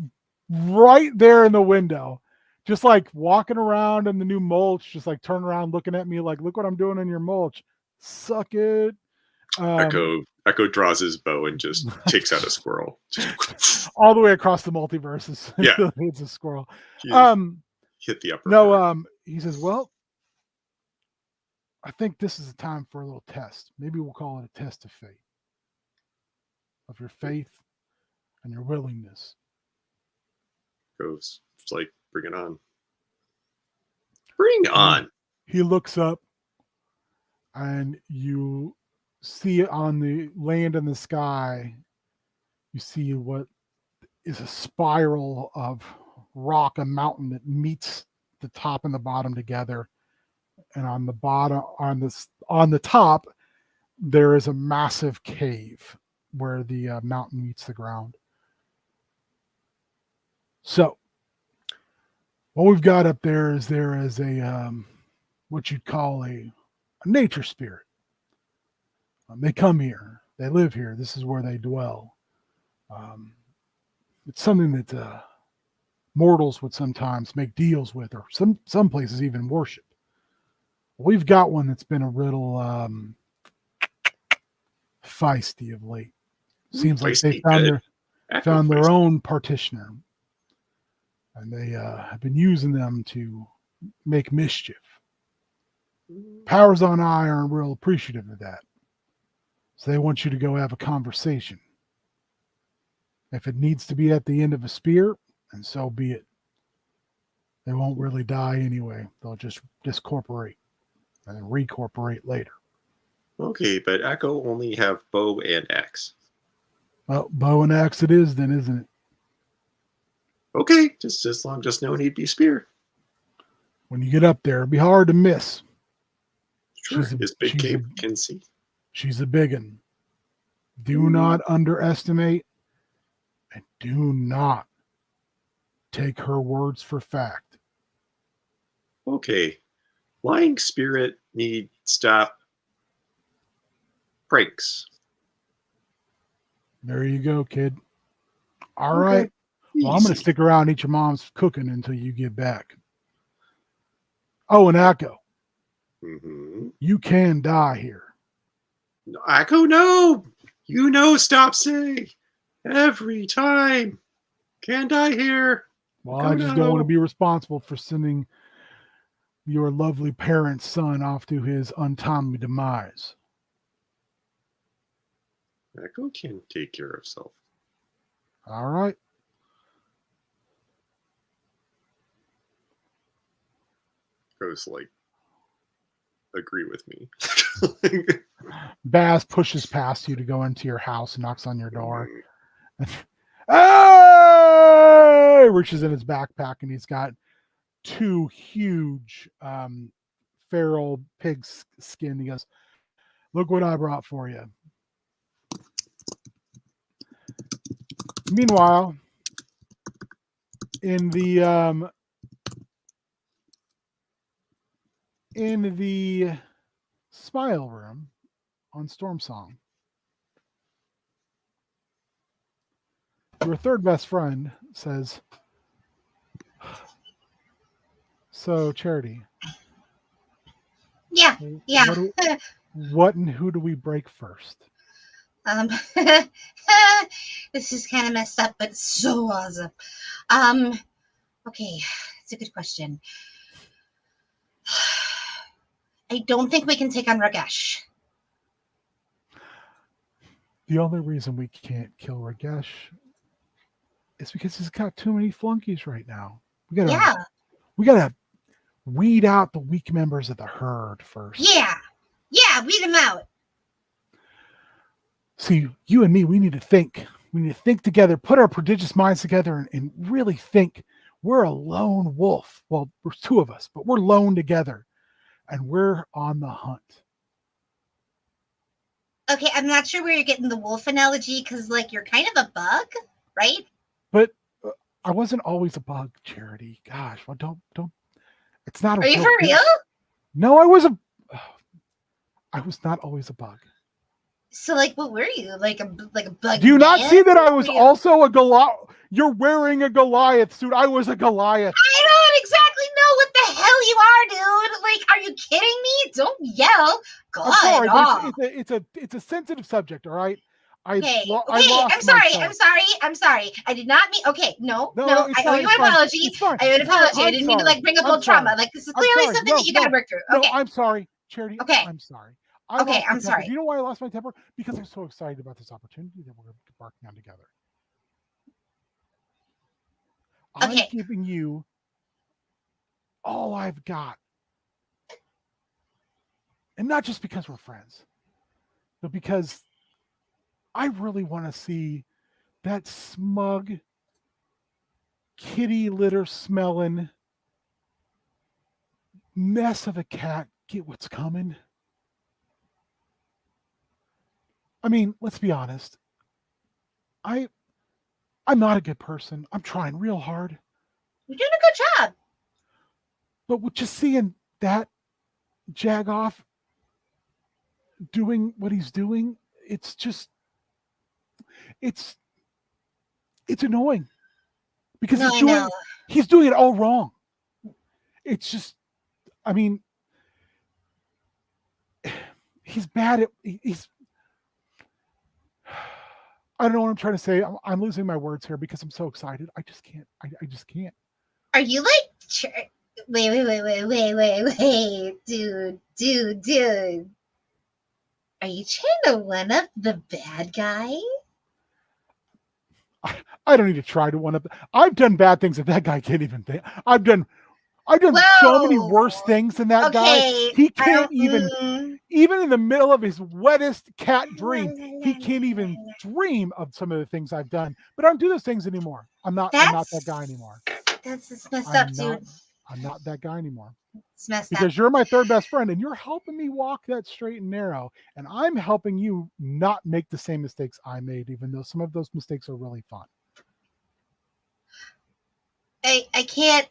right there in the window, just like walking around in the new mulch, just like turning around looking at me like, look what I'm doing in your mulch. Suck it. Echo draws his bow and just takes out a squirrel. Just all the way across the multiverses. Yeah. It's a squirrel. he hit the upper No, part. he says, well, I think this is a time for a little test. Maybe we'll call it a test of fate. Of your faith and your willingness. Goes it's like bring it on. Bring on. He looks up and you see it on the land and the sky. You see what is a spiral of rock, a mountain that meets the top and the bottom together. And on the bottom, on the top, there is a massive cave where the mountain meets the ground. So what we've got up there is a what you'd call a nature spirit. They come here, they live here. This is where they dwell. It's something that mortals would sometimes make deals with, or some places even worship. We've got one that's been a little feisty of late. Seems like they found their own partitioner, and they have been using them to make mischief. Powers on high aren't real appreciative of that, so they want you to go have a conversation. If it needs to be at the end of a spear, and so be it. They won't really die anyway. They'll just discorporate and then recorporate later. Okay, but Echo only have bow and axe. Well, bow and axe it is then, isn't it? Okay, just knowing he'd be spear. When you get up there, it'll be hard to miss. Sure, his big cape can see. She's a big one. Do not underestimate and do not take her words for fact. Okay, lying spirit need stop pranks. There you go, kid. All Okay. right. Well, I'm going to Easy. stick around and eat your mom's cooking until you get back. Oh, and Echo, Mm-hmm. you can die here. Echo, no! You know, stop saying every time. Can't die here. Well, Echo, I just don't want to no. be responsible for sending your lovely parent's son off to his untimely demise. Echo can take care of self. All right. Goes like, agree with me. Baz pushes past you to go into your house and knocks on your door. Mm, Hey! Reaches in his backpack and he's got two huge feral pig skin. He goes, look what I brought for you. Meanwhile, in the Smile Room on Storm Song. Your third best friend says, so Charity. Yeah, yeah. What and who do we break first? This is kind of messed up, but so awesome. Okay, it's a good question. I don't think we can take on Ragesh. The only reason we can't kill Ragesh is because he's got too many flunkies right now. We gotta weed out the weak members of the herd first. Yeah, weed them out. See, you and me, we need to think. We need to think together, put our prodigious minds together, and really think. We're a lone wolf. Well, there's two of us, but we're lone together, and we're on the hunt. Okay, I'm not sure where you're getting the wolf analogy, because, like, you're kind of a bug, right? But I wasn't always a bug, Charity. Gosh, well, don't. It's not. Are you for real? No, I was not always a bug. So, like, what were you? Like a bug? Do you not see that I was also a Goliath? You're wearing a Goliath suit. I was a Goliath. I don't exactly know what the hell you are, dude. Like, are you kidding me? Don't yell. God, I'm sorry, but it's a sensitive subject. All right. Okay. I'm sorry. I did not mean. Okay, no. I owe you an apology. I owe an apology. I didn't mean to like bring up old trauma. Like, this is clearly something that you got to work through. Okay. No, I'm sorry, Charity. Okay. I'm sorry. I'm sorry. Do you know why I lost my temper? Because I'm so excited about this opportunity that we're embarking on together. Okay. I'm giving you all I've got. And not just because we're friends, but because I really want to see that smug, kitty litter smelling mess of a cat get what's coming. I mean, let's be honest. I'm not a good person. I'm trying real hard. You're doing a good job. But with just seeing that Jagoff doing what he's doing, it's annoying. Because he's doing it all wrong. It's just, I mean, he's bad at, I don't know what I'm trying to say. I'm losing my words here because I'm so excited. I just can't. I just can't. Are you like... Wait. Dude. Are you trying to one up the bad guy? I don't need to try to one up. I've done bad things that guy can't even think. I've done so many worse things than that guy. He can't even in the middle of his wettest cat dream, he can't even dream of some of the things I've done. But I don't do those things anymore. I'm not that guy anymore. That's messed up, dude. I'm not that guy anymore. It's messed because up. You're my third best friend and you're helping me walk that straight and narrow. And I'm helping you not make the same mistakes I made, even though some of those mistakes are really fun. I can't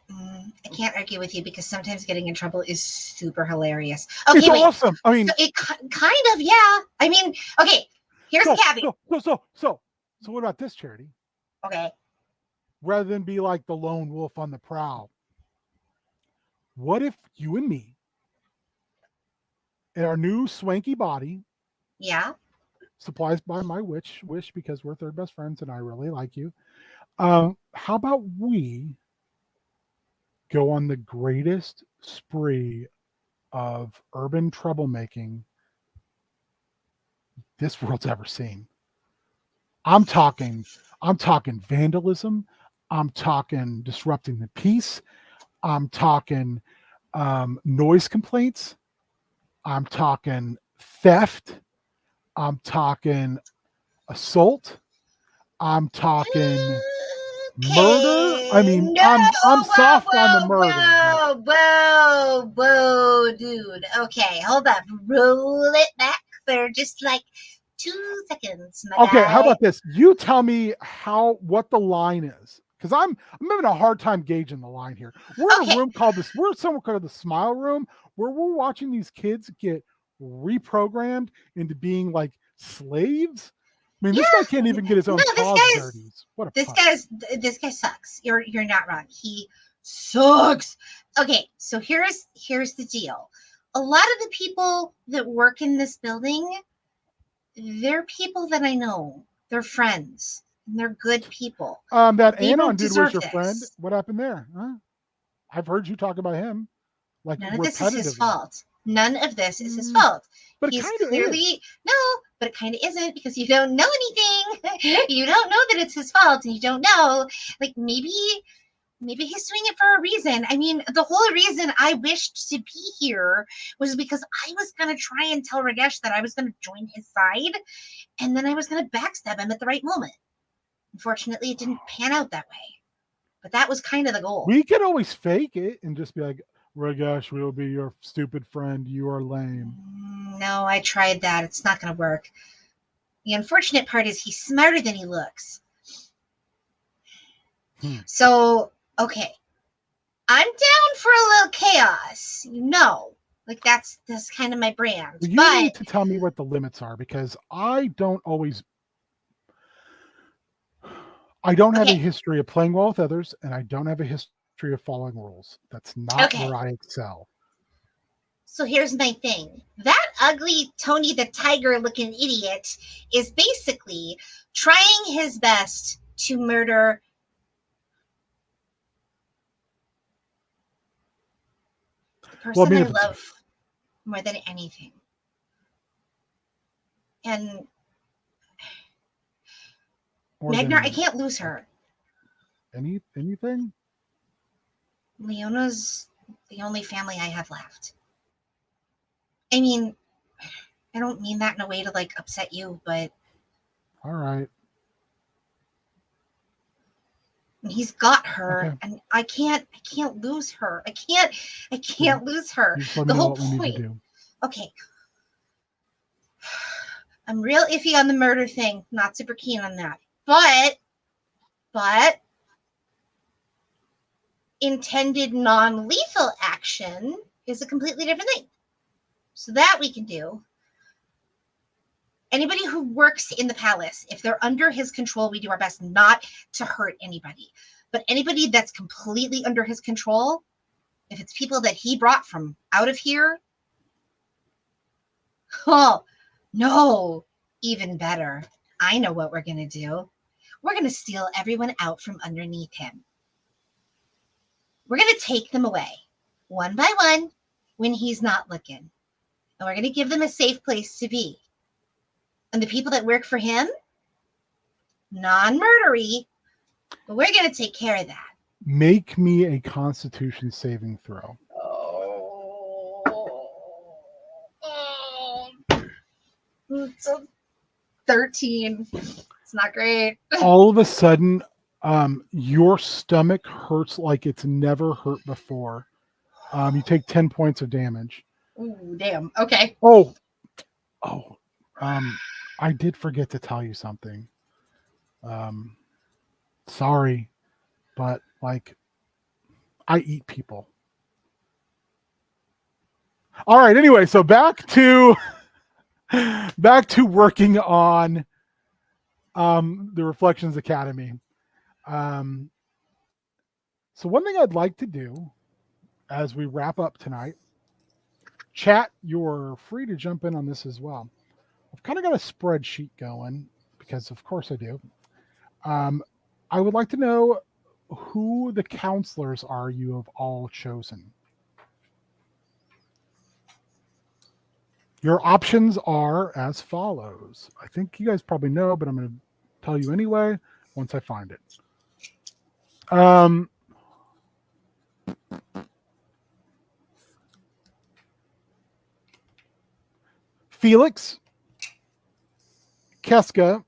argue with you because sometimes getting in trouble is super hilarious. Okay, it's awesome. I mean, so it kind of, yeah. I mean, okay. Here's the caveat. So what about this, Charity? Okay. Rather than be like the lone wolf on the prowl, what if you and me, in our new swanky body, supplies by my wish because we're third best friends and I really like you. How about we go on the greatest spree of urban troublemaking this world's ever seen? I'm talking vandalism. I'm talking disrupting the peace. I'm talking noise complaints. I'm talking theft. I'm talking assault. I'm talking murder. I mean, I'm soft on the murder. Whoa, dude. Okay, hold up. Roll it back for just like 2 seconds. Okay, how about this? You tell me what the line is. Because I'm having a hard time gauging the line here. We're in a room we're somewhere called the Smile Room, where we're watching these kids get reprogrammed into being like slaves. I mean, this Yeah. guy can't even get his own No, this cause guy's- dirties. What a This puss. guy sucks. You're not wrong. He sucks. Okay, so here's the deal. A lot of the people that work in this building, they're people that I know. They're friends. And they're good people. That They Anon don't dude was deserve your friend. this. What happened there? Huh? I've heard you talk about him. Like None of this is his repetitively. fault. None of this is his Mm, fault. But it He's kind of clearly is. no, but it kind of isn't because you don't know anything. You don't know that it's his fault, and you don't know. Like maybe he's doing it for a reason. I mean, the whole reason I wished to be here was because I was gonna try and tell Ragesh that I was gonna join his side, and then I was gonna backstab him at the right moment. Unfortunately, it didn't pan out that way. But that was kind of the goal. We could always fake it and just be like, Ragesh will be your stupid friend. You are lame. No, I tried that. It's not going to work. The unfortunate part is he's smarter than he looks. So, okay. I'm down for a little chaos. Like that's kind of my brand. You But need to tell me what the limits are because I don't have a Okay. history of playing well with others, and I don't have a history of following rules. That's not Okay. where I excel. so here's my thing. That ugly Tony the Tiger looking idiot is basically trying his best to murder the person Well, I mean, I if it's- love more than anything. And More than Magnar, I can't lose her. anything. Leona's the only family I have left. I mean, I don't mean that in a way to like upset you, but All right. he's got her, Okay. and I can't lose her. I can't lose her. You just let The me know whole what we need point. to do. Okay. I'm real iffy on the murder thing. Not super keen on that. But intended non-lethal action is a completely different thing. So that we can do. Anybody who works in the palace, if they're under his control, we do our best not to hurt anybody. But anybody that's completely under his control, if it's people that he brought from out of here, oh, no, even better. I know what we're going to do. We're going to steal everyone out from underneath him. We're going to take them away, one by one, when he's not looking. And we're going to give them a safe place to be. And the people that work for him, non-murdery, but we're going to take care of that. Make me a Constitution saving throw. It's a 13. It's not great. All of a sudden, your stomach hurts like it's never hurt before. You take 10 points of damage. Ooh, damn. Okay. I did forget to tell you something. Sorry, but like, I eat people. All right. Anyway, so back to working on the Reflections Academy. So one thing I'd like to do as we wrap up tonight, chat, you're free to jump in on this as well. I've kind of got a spreadsheet going because of course I do. I would like to know who the counselors are you have all chosen. Your options are as follows. I think you guys probably know, but I'm going to tell you anyway once I find it. Felix, Keska,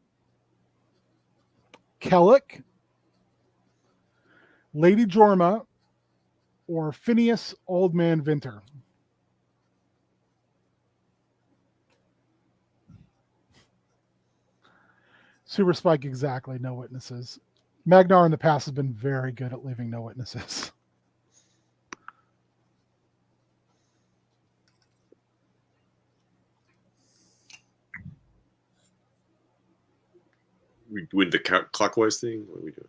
Kellic, Lady Jorma, or Phineas Old Man Vinter. Super Spike, exactly. No witnesses. Magnar in the past has been very good at leaving no witnesses. we doing the clockwise thing? What are we doing?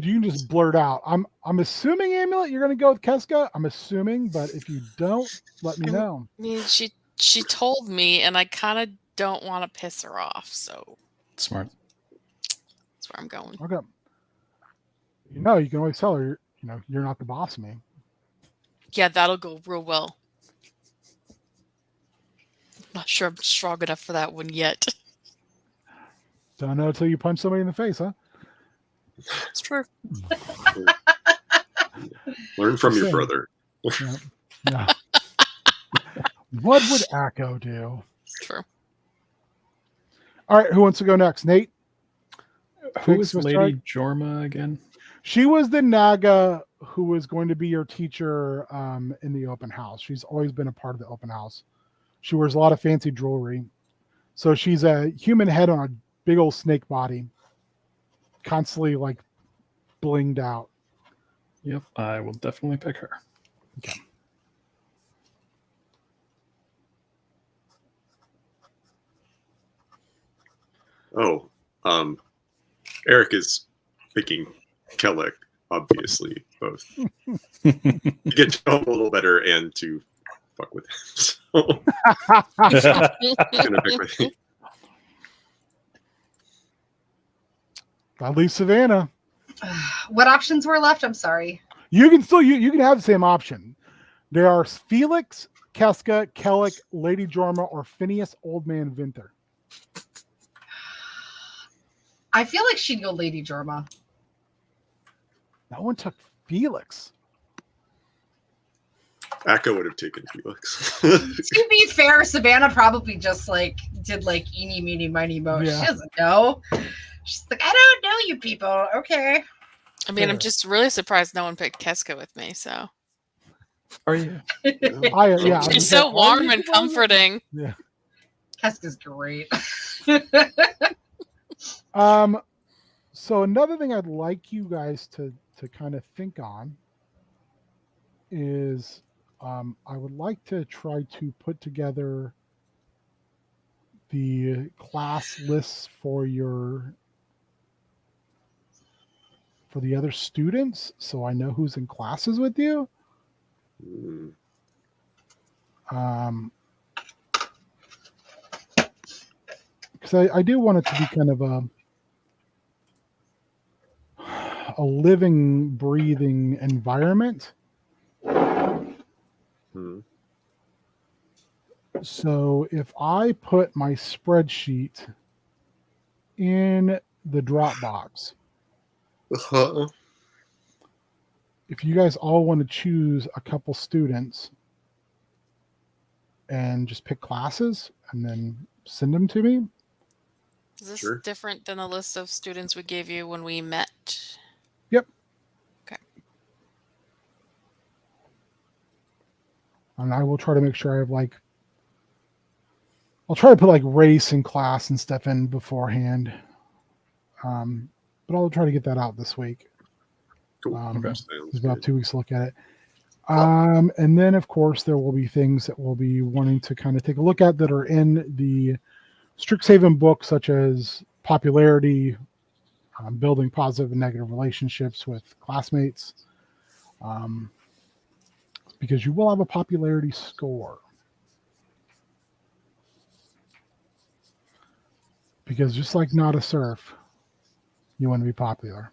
You can just blurt out. I'm assuming, Amulet, you're going to go with Keska. I'm assuming, but if you don't, let me know. I mean, she told me, and I kind of don't want to piss her off, so Smart. that's where I'm going. Okay. You can always tell her, you're not the boss of me. Yeah, that'll go real well. I'm not sure I'm strong enough for that one yet. Don't know until you punch somebody in the face, huh? It's true. Learn from your Same. brother. Yeah. What would Akko do? True. All right, who wants to go next? Nate? Who Fix was Swiss Lady Strike? Jorma again? She was the Naga who was going to be your teacher in the open house. She's always been a part of the open house. She wears a lot of fancy jewelry. So she's a human head on a big old snake body, constantly like blinged out. Yep, I will definitely pick her. Okay. Oh, Eric is picking Kellic, obviously, both. To get to know him a little better and to fuck with him. So I'm gonna pick with him. At least Savannah. What options were left? I'm sorry. You can still you can have the same option. There are Felix, Keska, Kellic, Lady Jorma, or Phineas Old Man Vinter. I feel like she'd go Lady Jorma. No one took Felix. Akko would have taken Felix. To be fair, Savannah probably just did eeny, meeny, miny, mo. Yeah. She doesn't know. She's like, I don't know you people. Okay. I mean, I'm Sure. just really surprised no one picked Keska with me, so. Are you? Yeah, She's so warm and comforting. Yeah. Keska's great. So another thing I'd like you guys to kind of think on is I would like to try to put together the class lists for the other students, so I know who's in classes with you. Because I do want it to be kind of a living, breathing environment. So if I put my spreadsheet in the Dropbox, if you guys all want to choose a couple students and just pick classes and then send them to me. Is this Sure. different than the list of students we gave you when we met? Yep. Okay. And I will try to make sure I have I'll try to put race and class and stuff in beforehand. But I'll try to get that out this week. Cool. There's Sounds about good. 2 weeks to look at it. And then, of course, there will be things that we'll be wanting to kind of take a look at that are in the Strixhaven book, such as popularity, building positive and negative relationships with classmates, because you will have a popularity score. Because just like Not a Surf, you want to be popular.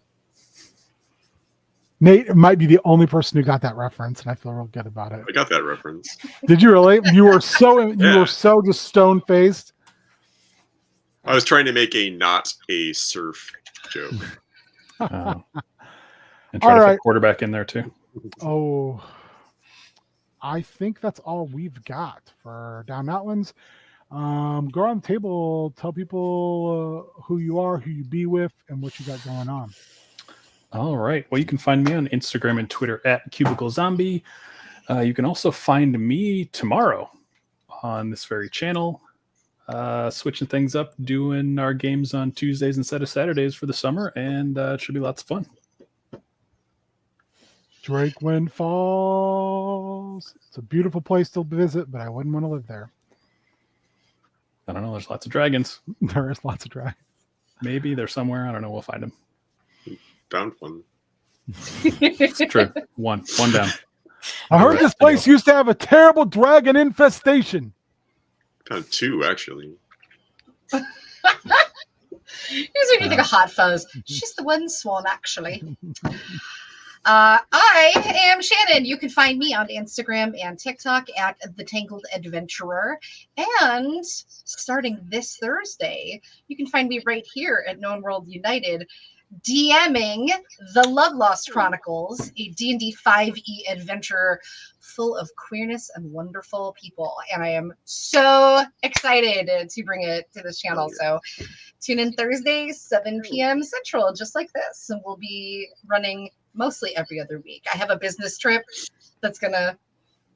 Nate might be the only person who got that reference, and I feel real good about it. I got that reference. Did you really? You were so Yeah. just stone faced. I was trying to make a not a surf joke. And All try to right. fit quarterback in there too. Oh, I think that's all we've got for Down Outlands. Go around the table, tell people who you are, who you be with, and what you got going on. All right. Well, you can find me on Instagram and Twitter at Cubicle Zombie. You can also find me tomorrow on this very channel, switching things up, doing our games on Tuesdays instead of Saturdays for the summer, and it should be lots of fun. Drake Wind Falls. It's a beautiful place to visit, but I wouldn't want to live there. I don't know. There's lots of dragons. There is lots of dragons. Maybe they're somewhere. I don't know. We'll find them. Found one. It's true. One down. I heard this place used to have a terrible dragon infestation. Found two, actually. Here's what you think of Hot Fuzz. She's the one swan, actually. I am Shannon. You can find me on Instagram and TikTok at The Tangled Adventurer. And starting this Thursday, you can find me right here at Known World United, DMing the Love Lost Chronicles, a D&D 5e adventure full of queerness and wonderful people. And I am so excited to bring it to this channel. So tune in Thursday, 7 p.m. Central, just like this. And we'll be running mostly every other week. I have a business trip that's going to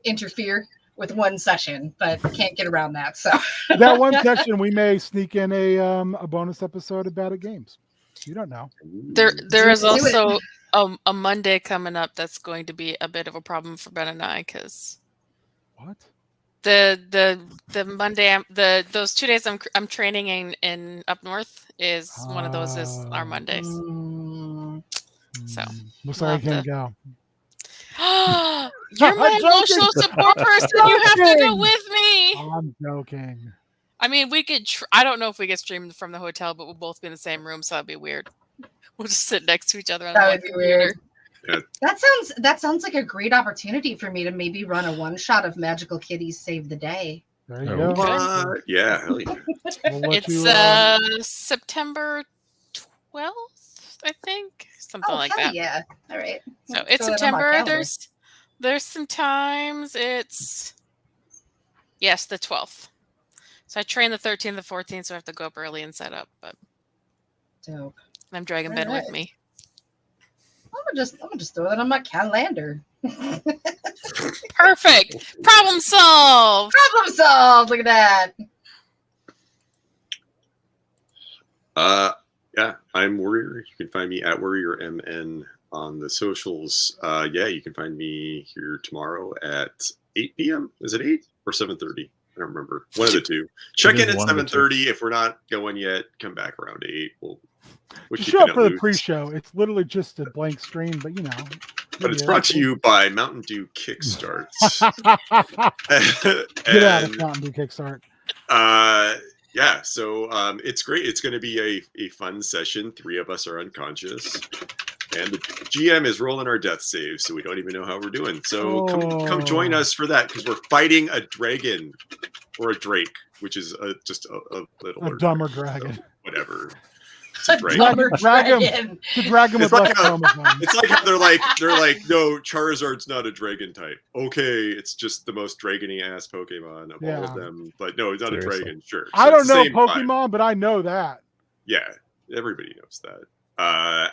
interfere with one session, but can't get around that. So that one session, we may sneak in a bonus episode about games. You don't know. There is also a Monday coming up that's going to be a bit of a problem for Ben and I, because what the Monday those 2 days I'm training in up north is one of those is our Mondays. So I'm sorry I can't go. You're my emotional support person. You have to go with me. I'm joking. I mean, we could. I don't know if we get streamed from the hotel, but we'll both be in the same room, so that'd be weird. We'll just sit next to each other on that the would be computer. Weird. That sounds like a great opportunity for me to maybe run a one shot of Magical Kitties Save the Day. There you go. What? Yeah, hell yeah. It's September 12th, I think, something like that. Yeah. All right. So it's September. There's some times. It's the 12th. So I train the 13th, the 14th, so I have to go up early and set up. But dope. I'm dragging Ben with me. I'm gonna just throw that on my calendar. Perfect. Problem solved. Problem solved. Look at that. Yeah, I'm Warrior. You can find me at WarriorMN on the socials. You can find me here tomorrow at 8 p.m. Is it 8 or 7:30? I don't remember. One of the two. Check in at 7:30. If we're not going yet, come back around 8. We'll show up for the pre-show. It's literally just a blank screen, but you know. But it's brought to you by Mountain Dew Kickstart. Get out of Mountain Dew Kickstart. So it's great. It's going to be a fun session. 3 of us are unconscious. And the GM is rolling our death saves, so we don't even know how we're doing. So come join us for that, because we're fighting a dragon or a drake, which is just a little a dumber dragon. So whatever. It's a dumber dragon. The dragon with less chromosomes. It's like how they're like, no, Charizard's not a dragon type. Okay, it's just the most dragony ass Pokemon of all of them. But no, it's not a dragon. Sure. So I don't know Pokemon, but I know that. Yeah, everybody knows that.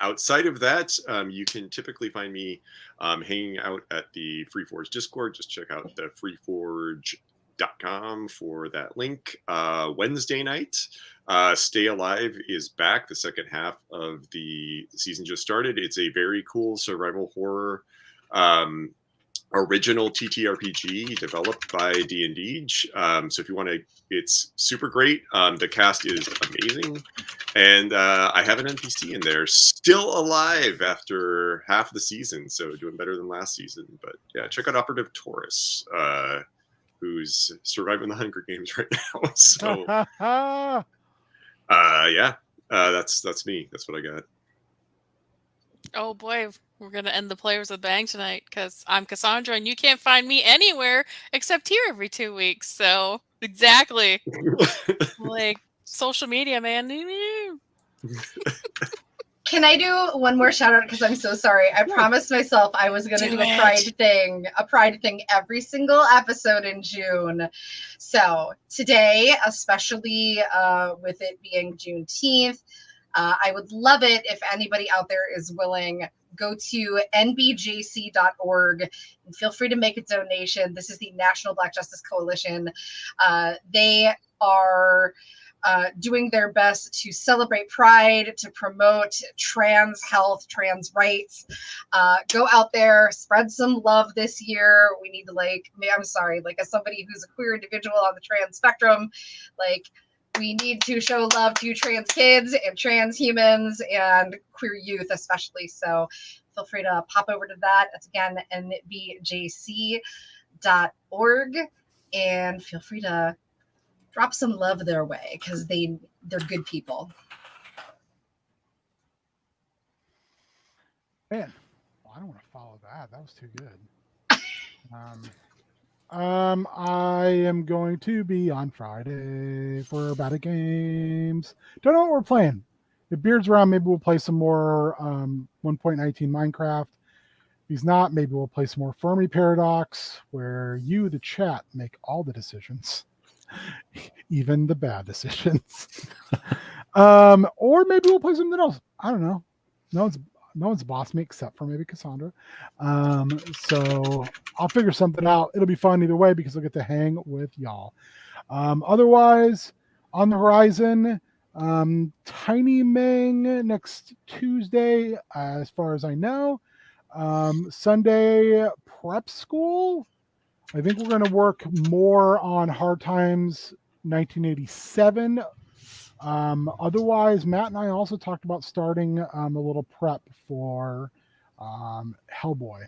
Outside of that, you can typically find me hanging out at the FreeForge Discord. Just check out the freeforge.com for that link. Wednesday night, Stay Alive is back. The second half of the season just started. It's a very cool survival horror original TTRPG developed by D&D. So if you want to, it's super great. The cast is amazing. And I have an NPC in there still alive after half the season. So doing better than last season. But yeah, check out Operative Taurus, who's surviving the Hunger Games right now. So that's me. That's what I got. Oh boy, we're gonna end the players with a bang tonight, because I'm Cassandra and you can't find me anywhere except here every 2 weeks. So exactly. Like social media, man. Can I do one more shout out? Because I'm so sorry. I promised myself I was going to do a pride thing every single episode in June. So today, especially with it being Juneteenth, I would love it if anybody out there is willing. Go to nbjc.org and feel free to make a donation. This is the National Black Justice Coalition. They are doing their best to celebrate Pride, to promote trans health, trans rights. Go out there, spread some love this year. We need to as somebody who's a queer individual on the trans spectrum, We need to show love to trans kids and trans humans and queer youth, especially. So feel free to pop over to that. That's again nbjc.org, and feel free to drop some love their way because they're good people. Man, well, I don't want to follow that. That was too good. I am going to be on Friday for Bata Games. Don't know what we're playing. If Beard's around, maybe we'll play some more 1.19 Minecraft. If he's not, maybe we'll play some more Fermi Paradox, where you, the chat, make all the decisions, even the bad decisions. Or maybe we'll play something else. I don't know. No one's boss me except for maybe Cassandra. So I'll figure something out. It'll be fun either way because I'll get to hang with y'all. Otherwise, on the horizon, Tiny Ming next Tuesday, as far as I know. Sunday, prep school. I think we're going to work more on Hard Times 1987. Otherwise, Matt and I also talked about starting a little prep for Hellboy.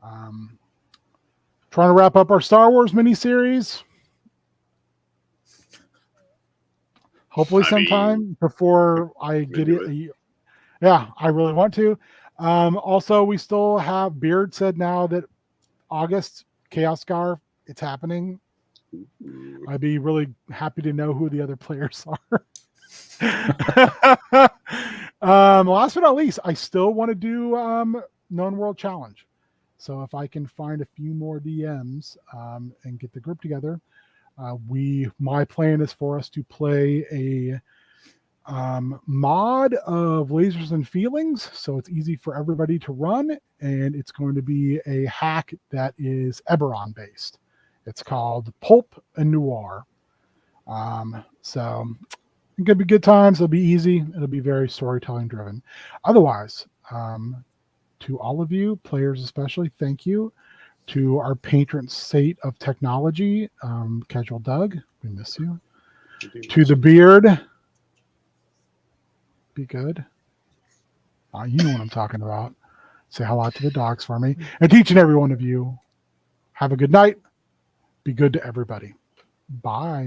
Trying to wrap up our Star Wars miniseries. Hopefully sometime before I get it. Yeah, I really want to. Also, we still have Beard said now that August Chaos Scarf, it's happening. I'd be really happy to know who the other players are. Last but not least, I still want to do Known World Challenge. So if I can find a few more DMs and get the group together, my plan is for us to play a mod of Lasers and Feelings, so it's easy for everybody to run, and it's going to be a hack that is Eberron based. It's called Pulp and Noir. So it's going to be good times. It'll be easy. It'll be very storytelling driven. Otherwise, to all of you, players especially, thank you. To our patron saint of technology, Casual Doug, we miss you. To the Beard, be good. You know what I'm talking about. Say hello to the dogs for me. And to each and every one of you, have a good night. Be good to everybody. Bye.